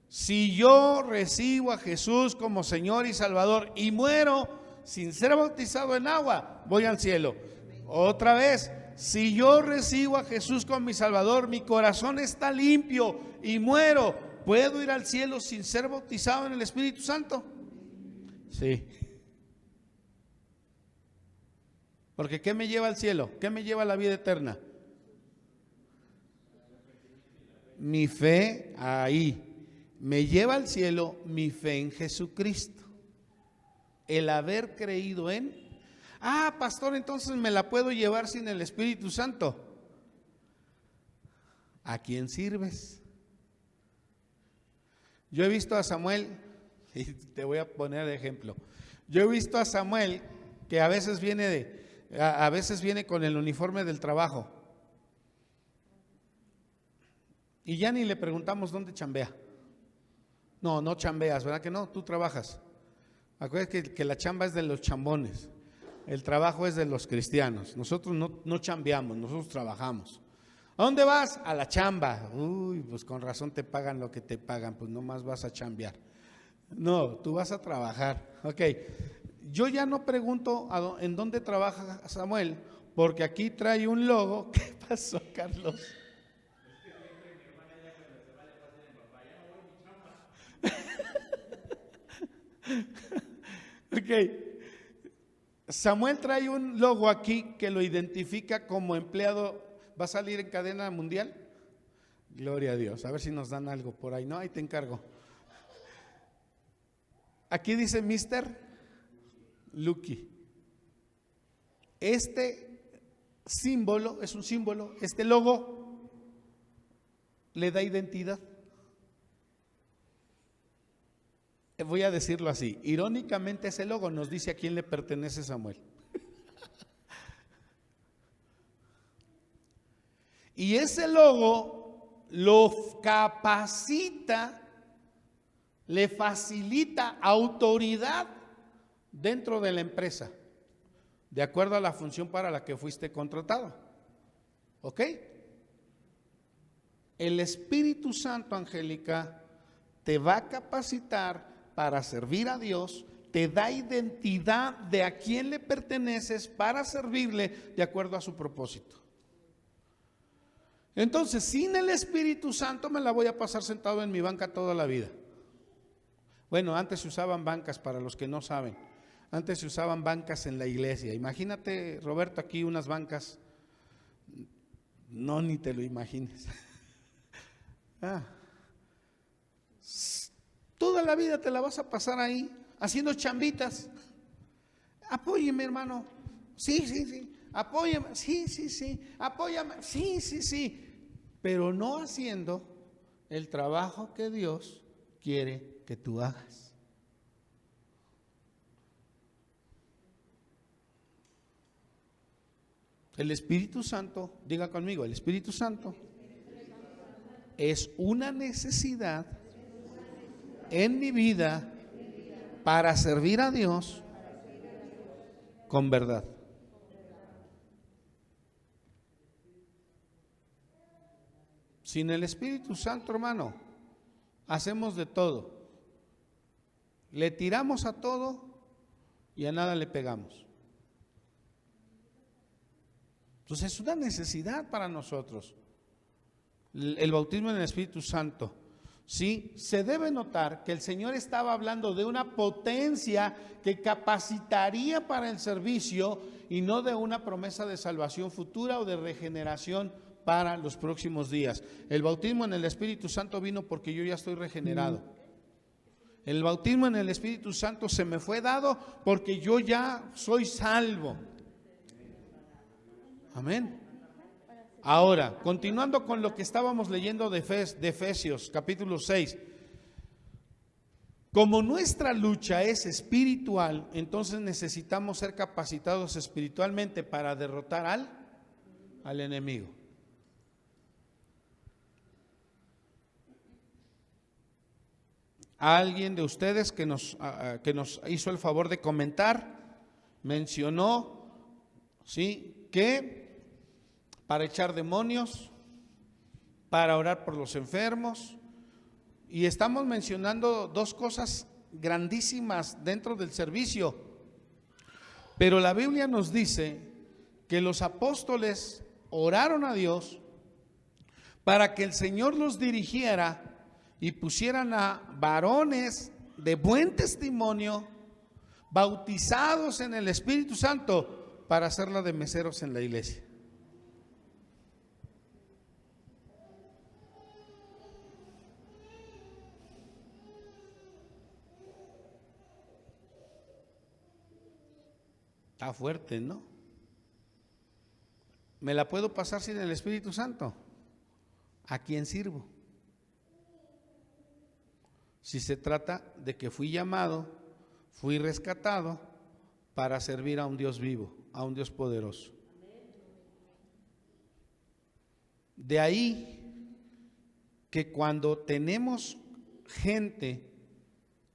Si yo recibo a Jesús como Señor y Salvador y muero sin ser bautizado en agua, voy al cielo. Otra vez, si yo recibo a Jesús como mi Salvador, mi corazón está limpio y muero, ¿puedo ir al cielo sin ser bautizado en el Espíritu Santo? Sí. Porque ¿qué me lleva al cielo? ¿Qué me lleva a la vida eterna? Mi fe ahí. Me lleva al cielo mi fe en Jesucristo. El haber creído en. Ah, pastor, entonces me la puedo llevar sin el Espíritu Santo. ¿A quién sirves? Yo he visto a Samuel, y te voy a poner de ejemplo. Yo he visto a Samuel que a veces viene con el uniforme del trabajo. Y ya ni le preguntamos dónde chambea. No chambeas, ¿verdad que no? Tú trabajas. Acuérdate que la chamba es de los chambones. El trabajo es de los cristianos. Nosotros no chambeamos, nosotros trabajamos. ¿A dónde vas? A la chamba. Uy, pues con razón te pagan lo que te pagan, pues nomás vas a chambear. No, tú vas a trabajar. Ok, yo ya no pregunto en dónde trabaja Samuel, porque aquí trae un logo. ¿Qué pasó, Carlos? Ok, Samuel trae un logo aquí que lo identifica como empleado. ¿Va a salir en cadena mundial? Gloria a Dios, a ver si nos dan algo por ahí. No, ahí te encargo. Aquí dice Mr. Lucky. Este símbolo es un símbolo, este logo le da identidad. Voy a decirlo así, irónicamente ese logo nos dice a quién le pertenece Samuel. Y ese logo lo capacita, le facilita autoridad dentro de la empresa, de acuerdo a la función para la que fuiste contratado. ¿Ok? El Espíritu Santo, Angélica, te va a capacitar para servir a Dios, te da identidad de a quién le perteneces para servirle de acuerdo a su propósito. Entonces, sin el Espíritu Santo me la voy a pasar sentado en mi banca toda la vida. Bueno, antes se usaban bancas, para los que no saben. Antes se usaban bancas en la iglesia. Imagínate, Roberto, aquí unas bancas. No, ni te lo imagines. Toda la vida te la vas a pasar ahí, haciendo chambitas. Apóyeme, hermano. Sí. Apóyame. Sí. Apóyame. Sí. Pero no haciendo el trabajo que Dios quiere que tú hagas. El Espíritu Santo, diga conmigo, el Espíritu Santo es una necesidad en mi vida para servir a Dios con verdad. Sin el Espíritu Santo, hermano, hacemos de todo. Le tiramos a todo y a nada le pegamos. Entonces es una necesidad para nosotros el bautismo en el Espíritu Santo. Sí, se debe notar que el Señor estaba hablando de una potencia que capacitaría para el servicio y no de una promesa de salvación futura o de regeneración para los próximos días. El bautismo en el Espíritu Santo vino porque yo ya estoy regenerado. El bautismo en el Espíritu Santo se me fue dado porque yo ya soy salvo. Amén. Ahora, continuando con lo que estábamos leyendo de Efesios, capítulo 6. Como nuestra lucha es espiritual, entonces necesitamos ser capacitados espiritualmente para derrotar al enemigo. Alguien de ustedes que nos hizo el favor de comentar, mencionó, ¿sí?, que para echar demonios, para orar por los enfermos, y estamos mencionando dos cosas grandísimas dentro del servicio, pero la Biblia nos dice que los apóstoles oraron a Dios para que el Señor los dirigiera y pusieran a varones de buen testimonio, bautizados en el Espíritu Santo, para hacerla de meseros en la iglesia. Está fuerte, ¿no? ¿Me la puedo pasar sin el Espíritu Santo? ¿A quién sirvo? Si se trata de que fui llamado, fui rescatado para servir a un Dios vivo, a un Dios poderoso. De ahí que cuando tenemos gente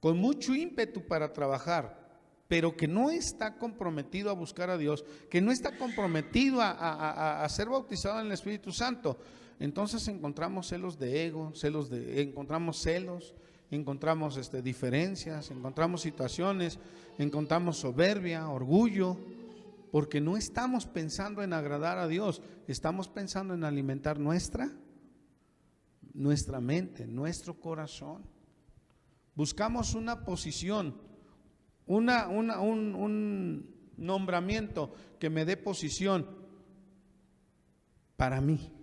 con mucho ímpetu para trabajar, pero que no está comprometido a buscar a Dios, que no está comprometido a ser bautizado en el Espíritu Santo, entonces encontramos celos de ego, encontramos celos, encontramos diferencias, encontramos situaciones, encontramos soberbia, orgullo, porque no estamos pensando en agradar a Dios, estamos pensando en alimentar nuestra mente, nuestro corazón. Buscamos una posición, un nombramiento que me dé posición para mí.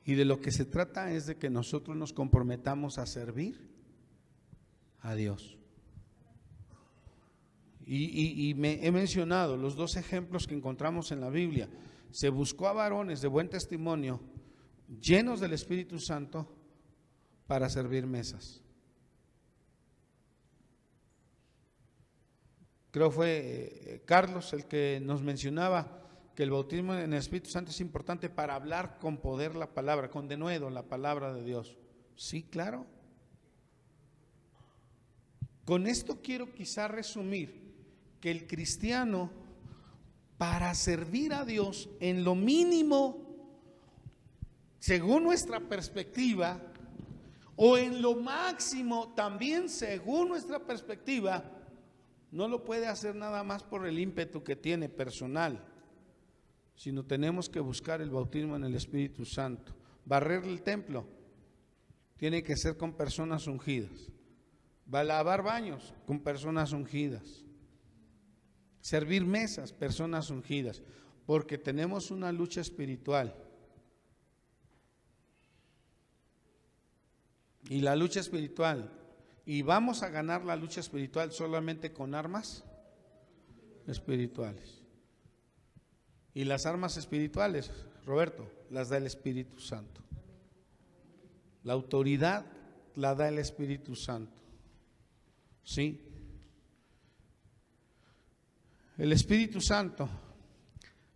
Y de lo que se trata es de que nosotros nos comprometamos a servir a Dios. Y he mencionado los dos ejemplos que encontramos en la Biblia. Se buscó a varones de buen testimonio, llenos del Espíritu Santo, para servir mesas. Creo fue Carlos el que nos mencionaba que el bautismo en el Espíritu Santo es importante para hablar con poder la palabra, con denuedo la palabra de Dios. Sí, claro. Con esto quiero quizá resumir que el cristiano, para servir a Dios en lo mínimo, según nuestra perspectiva, o en lo máximo, también según nuestra perspectiva, no lo puede hacer nada más por el ímpetu que tiene personal, sino tenemos que buscar el bautismo en el Espíritu Santo. Barrer el templo tiene que ser con personas ungidas. Va a lavar baños con personas ungidas. Servir mesas, personas ungidas, porque tenemos una lucha espiritual. Y la lucha espiritual, y vamos a ganar la lucha espiritual solamente con armas espirituales. Y las armas espirituales, Roberto, las da el Espíritu Santo. La autoridad la da el Espíritu Santo. ¿Sí? El Espíritu Santo.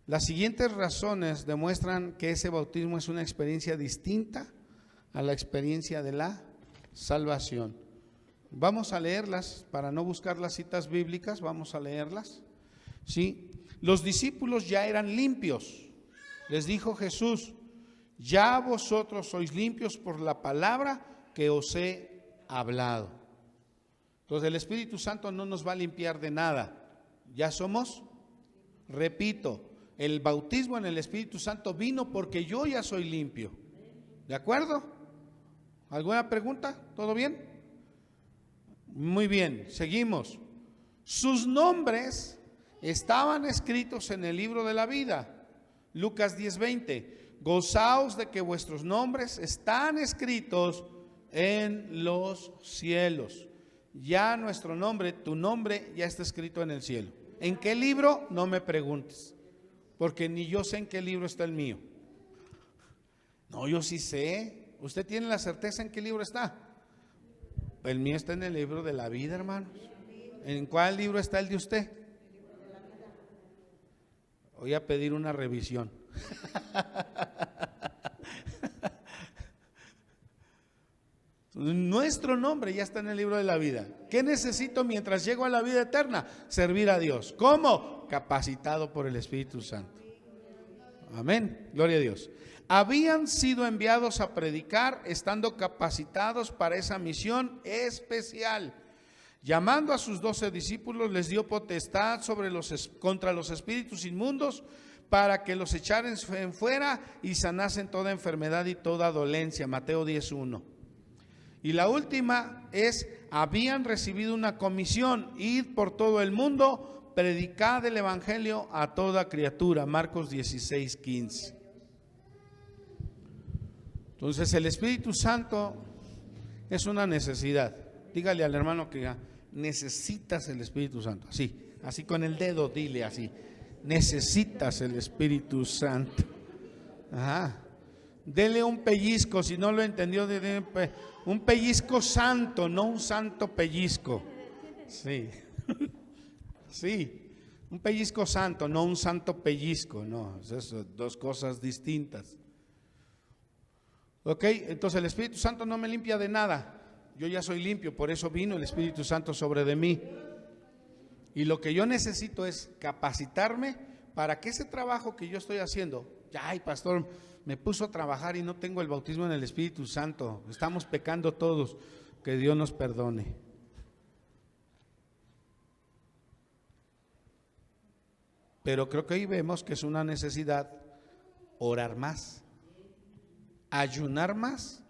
Las siguientes razones demuestran que ese bautismo es una experiencia distinta a la experiencia de la salvación. Vamos a leerlas para no buscar las citas bíblicas, vamos a leerlas. ¿Sí? Los discípulos ya eran limpios Les dijo Jesús: ya vosotros sois limpios por la palabra que os he hablado. Entonces el Espíritu Santo no nos va a limpiar de nada. Ya somos, repito, el bautismo en el Espíritu Santo vino porque yo ya soy limpio. ¿De acuerdo? ¿Alguna pregunta? ¿Todo bien? Muy bien, seguimos. Sus nombres estaban escritos en el libro de la vida. Lucas 10:20. Gozaos de que vuestros nombres están escritos en los cielos. Ya nuestro nombre, tu nombre ya está escrito en el cielo. ¿En qué libro? No me preguntes, porque ni yo sé en qué libro está el mío. No, yo sí sé. ¿Usted tiene la certeza en qué libro está? El mío está en el libro de la vida, hermanos. ¿En cuál libro está el de usted? Voy a pedir una revisión. Nuestro nombre ya está en el libro de la vida. ¿Qué necesito mientras llego a la vida eterna? Servir a Dios. ¿Cómo? Capacitado por el Espíritu Santo. Amén. Gloria a Dios. Habían sido enviados a predicar, estando capacitados para esa misión especial. Llamando a sus 12 discípulos, les dio potestad contra los espíritus inmundos, para que los echaran fuera y sanasen toda enfermedad y toda dolencia. Mateo 10:1. Y la última es: habían recibido una comisión: id por todo el mundo, predicad el evangelio a toda criatura. Marcos 16:15. Entonces el Espíritu Santo es una necesidad. Dígale al hermano que necesitas el Espíritu Santo. Así con el dedo, dile así: necesitas el Espíritu Santo. Ajá. Dele un pellizco, si no lo entendió, dele un pellizco santo, no un santo pellizco. Sí. Sí, un pellizco santo, no un santo pellizco, no, esas son dos cosas distintas. Ok, entonces el Espíritu Santo no me limpia de nada. Yo ya soy limpio, por eso vino el Espíritu Santo sobre de mí. Y lo que yo necesito es capacitarme para que ese trabajo que yo estoy haciendo, ay, pastor, me puso a trabajar y no tengo el bautismo en el Espíritu Santo, estamos pecando todos, que Dios nos perdone. Pero creo que hoy vemos que es una necesidad orar más, ayunar más,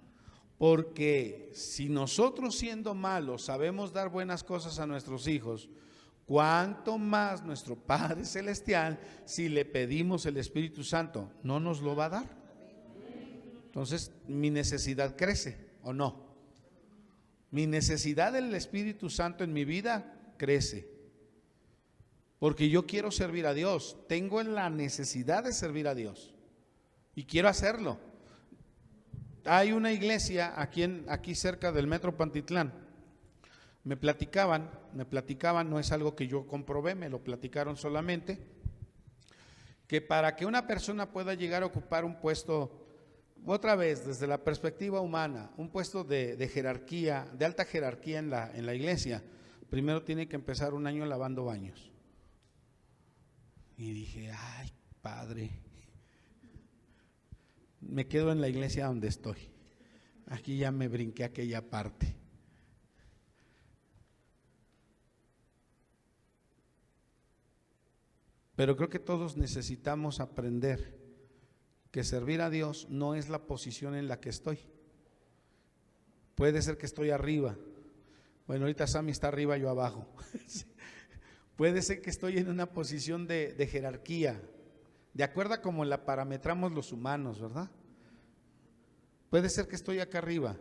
porque si nosotros siendo malos sabemos dar buenas cosas a nuestros hijos, cuánto más nuestro Padre Celestial, si le pedimos el Espíritu Santo, ¿no nos lo va a dar? Entonces mi necesidad crece, ¿o no? Mi necesidad del Espíritu Santo en mi vida crece, porque yo quiero servir a Dios, tengo la necesidad de servir a Dios y quiero hacerlo. Hay una iglesia aquí cerca del Metro Pantitlán. Me platicaban, no es algo que yo comprobé, me lo platicaron solamente, que para que una persona pueda llegar a ocupar un puesto, otra vez desde la perspectiva humana, un puesto de jerarquía, de alta jerarquía en la iglesia, primero tiene que empezar un año lavando baños. Y dije, ay, Padre, me quedo en la iglesia donde estoy. Aquí ya me brinqué aquella parte. Pero creo que todos necesitamos aprender que servir a Dios no es la posición en la que estoy. Puede ser que estoy arriba. Bueno, ahorita Sammy está arriba, yo abajo. Puede ser que estoy en una posición de jerarquía, de acuerdo a cómo la parametramos los humanos, ¿verdad? Puede ser que estoy acá arriba,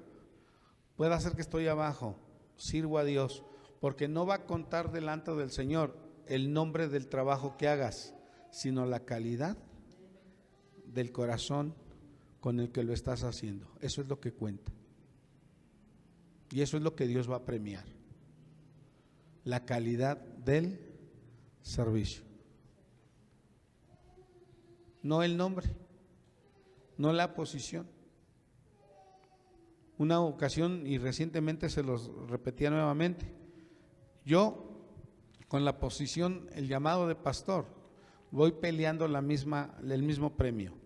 puede ser que estoy abajo. Sirvo a Dios, porque no va a contar delante del Señor el nombre del trabajo que hagas, sino la calidad del corazón con el que lo estás haciendo. Eso es lo que cuenta. Y eso es lo que Dios va a premiar. La calidad del servicio. No el nombre, no la posición. Una ocasión, y recientemente se los repetía nuevamente, yo con la posición, el llamado de pastor, voy peleando el mismo premio.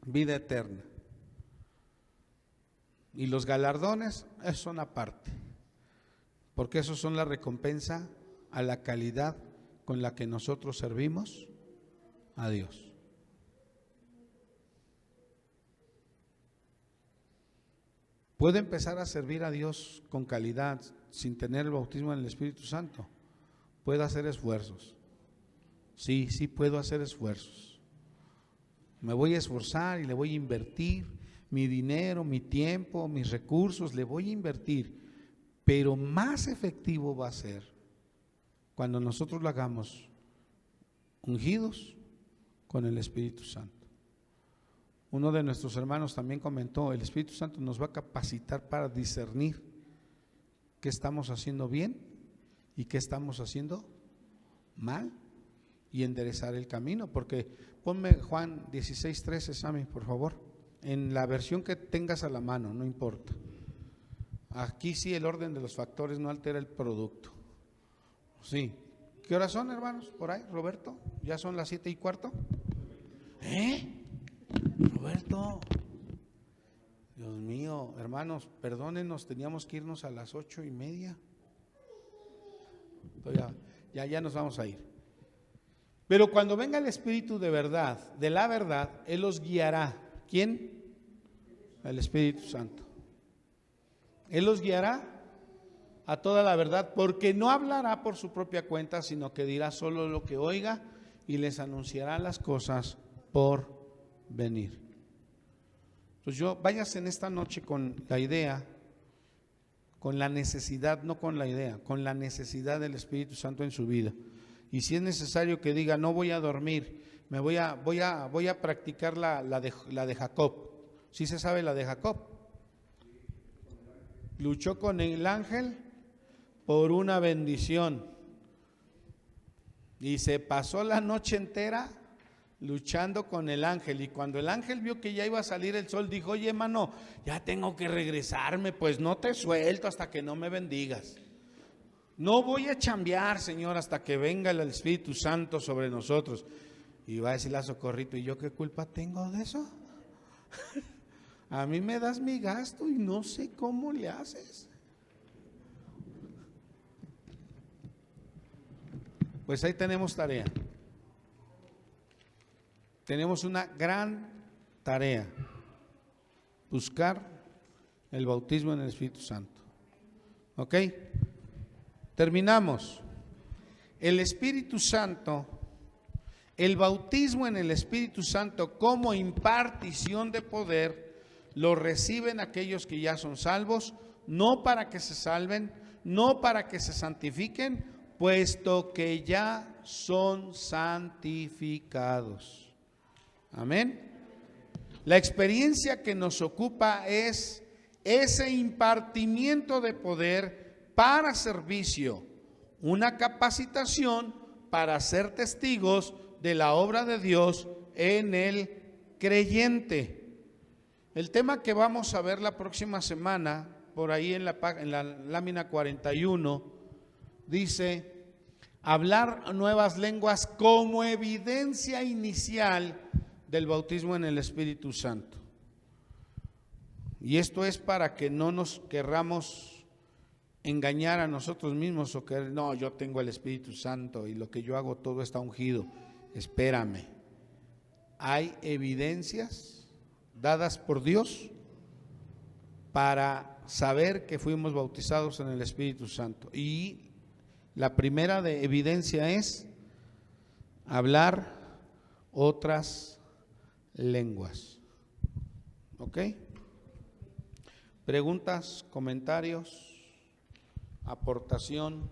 vida eterna. Y los galardones son aparte, porque esos son la recompensa a la calidad con la que nosotros servimos a Dios. ¿Puede empezar a servir a Dios con calidad sin tener el bautismo en el Espíritu Santo? ¿Puedo hacer esfuerzos? Sí, sí puedo hacer esfuerzos. Me voy a esforzar y le voy a invertir mi dinero, mi tiempo, mis recursos, le voy a invertir, pero más efectivo va a ser cuando nosotros lo hagamos ungidos con el Espíritu Santo. Uno de nuestros hermanos también comentó, el Espíritu Santo nos va a capacitar para discernir qué estamos haciendo bien y qué estamos haciendo mal y enderezar el camino, porque ponme Juan 16:13, Sammy, por favor, en la versión que tengas a la mano, no importa. Aquí sí el orden de los factores no altera el producto. Sí. ¿Qué horas son, hermanos? Por ahí, Roberto, ¿ya son las 7:15? Roberto, Dios mío, hermanos, perdónenos, teníamos que irnos a las 8:30. Ya nos vamos a ir. Pero cuando venga el Espíritu de verdad, de la verdad, Él los guiará. ¿Quién? El Espíritu Santo. Él los guiará a toda la verdad, porque no hablará por su propia cuenta, sino que dirá solo lo que oiga y les anunciará las cosas por venir. Entonces váyase en esta noche con la idea, con la necesidad, no con la idea, con la necesidad del Espíritu Santo en su vida. Y si es necesario que diga, no voy a dormir, voy a practicar la de Jacob. ¿Sí se sabe la de Jacob? Luchó con el ángel por una bendición y se pasó la noche entera luchando con el ángel, y cuando el ángel vio que ya iba a salir el sol, dijo, oye, hermano, ya tengo que regresarme, pues no te suelto hasta que no me bendigas. No voy a chambear, Señor, hasta que venga el Espíritu Santo sobre nosotros. Y va a decir la Socorrito, ¿y yo qué culpa tengo de eso? A mí me das mi gasto y no sé cómo le haces. Pues ahí tenemos tarea. Tenemos una gran tarea: buscar el bautismo en el Espíritu Santo. ¿Ok? Terminamos. El Espíritu Santo, el bautismo en el Espíritu Santo como impartición de poder, lo reciben aquellos que ya son salvos, no para que se salven, no para que se santifiquen, puesto que ya son santificados. Amén. La experiencia que nos ocupa es ese impartimiento de poder para servicio, una capacitación para ser testigos de la obra de Dios en el creyente. El tema que vamos a ver la próxima semana, por ahí en la lámina 41, dice: hablar nuevas lenguas como evidencia inicial del bautismo en el Espíritu Santo. Y esto es para que no nos querramos engañar a nosotros mismos o que no, yo tengo el Espíritu Santo y lo que yo hago todo está ungido. Espérame, hay evidencias dadas por Dios para saber que fuimos bautizados en el Espíritu Santo, y la primera de evidencia es hablar otras lenguas. ¿Ok? Preguntas, comentarios, aportación.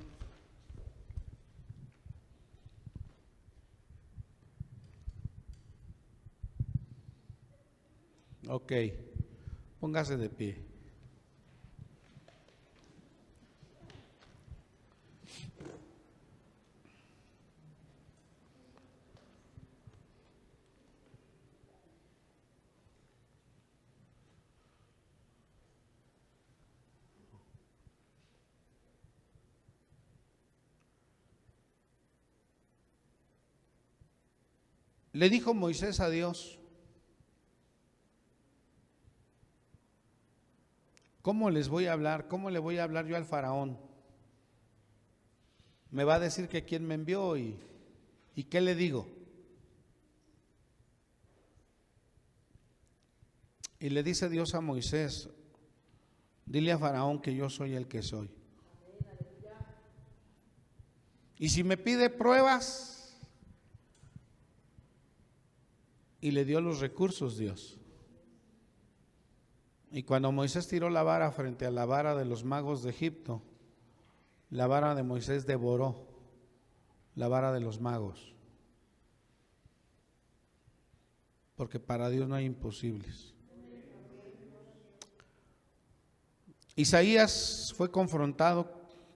Ok, póngase de pie. Le dijo Moisés a Dios: ¿cómo les voy a hablar? ¿Cómo le voy a hablar yo al faraón? Me va a decir que quién me envió y ¿qué le digo? Y le dice Dios a Moisés, dile a Faraón que yo soy el que soy. Y si me pide pruebas, y le dio los recursos Dios. Y cuando Moisés tiró la vara frente a la vara de los magos de Egipto, la vara de Moisés devoró la vara de los magos. Porque para Dios no hay imposibles. Isaías fue confrontado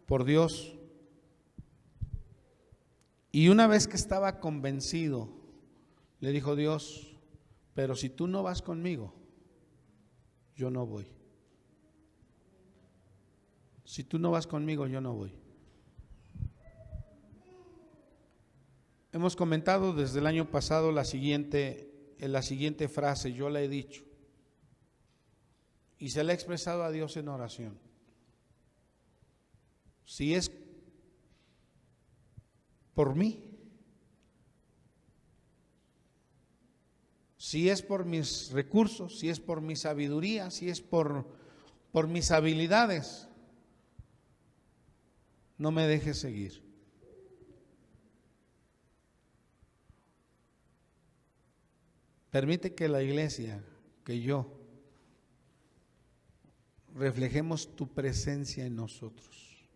por Dios y una vez que estaba convencido, le dijo Dios, pero si tú no vas conmigo, yo no voy. Si tú no vas conmigo, yo no voy. Hemos comentado desde el año pasado la siguiente frase, yo la he dicho. Y se la he expresado a Dios en oración. Si es por mí, si es por mis recursos, si es por mi sabiduría, si es por mis habilidades, no me dejes seguir. Permite que la iglesia, que yo, reflejemos tu presencia en nosotros.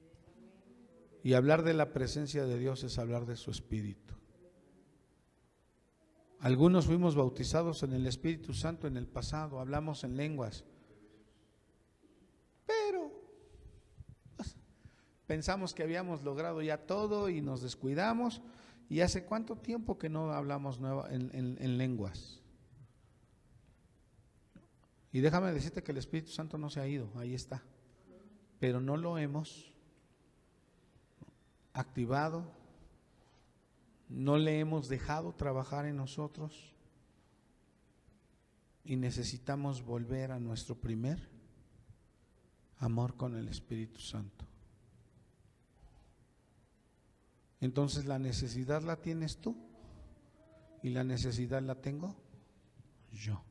Y hablar de la presencia de Dios es hablar de su Espíritu. Algunos fuimos bautizados en el Espíritu Santo en el pasado, hablamos en lenguas, pero pensamos que habíamos logrado ya todo y nos descuidamos. ¿Y hace cuánto tiempo que no hablamos en lenguas? Y déjame decirte que el Espíritu Santo no se ha ido, ahí está. Pero no lo hemos activado, no le hemos dejado trabajar en nosotros y necesitamos volver a nuestro primer amor con el Espíritu Santo. Entonces la necesidad la tienes tú y la necesidad la tengo yo.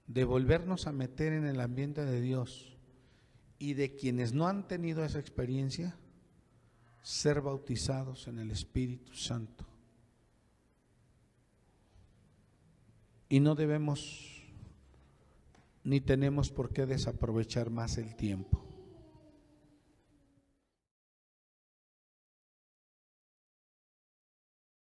De volvernos a meter en el ambiente de Dios y de quienes no han tenido esa experiencia, ser bautizados en el Espíritu Santo. Y no debemos ni tenemos por qué desaprovechar más el tiempo.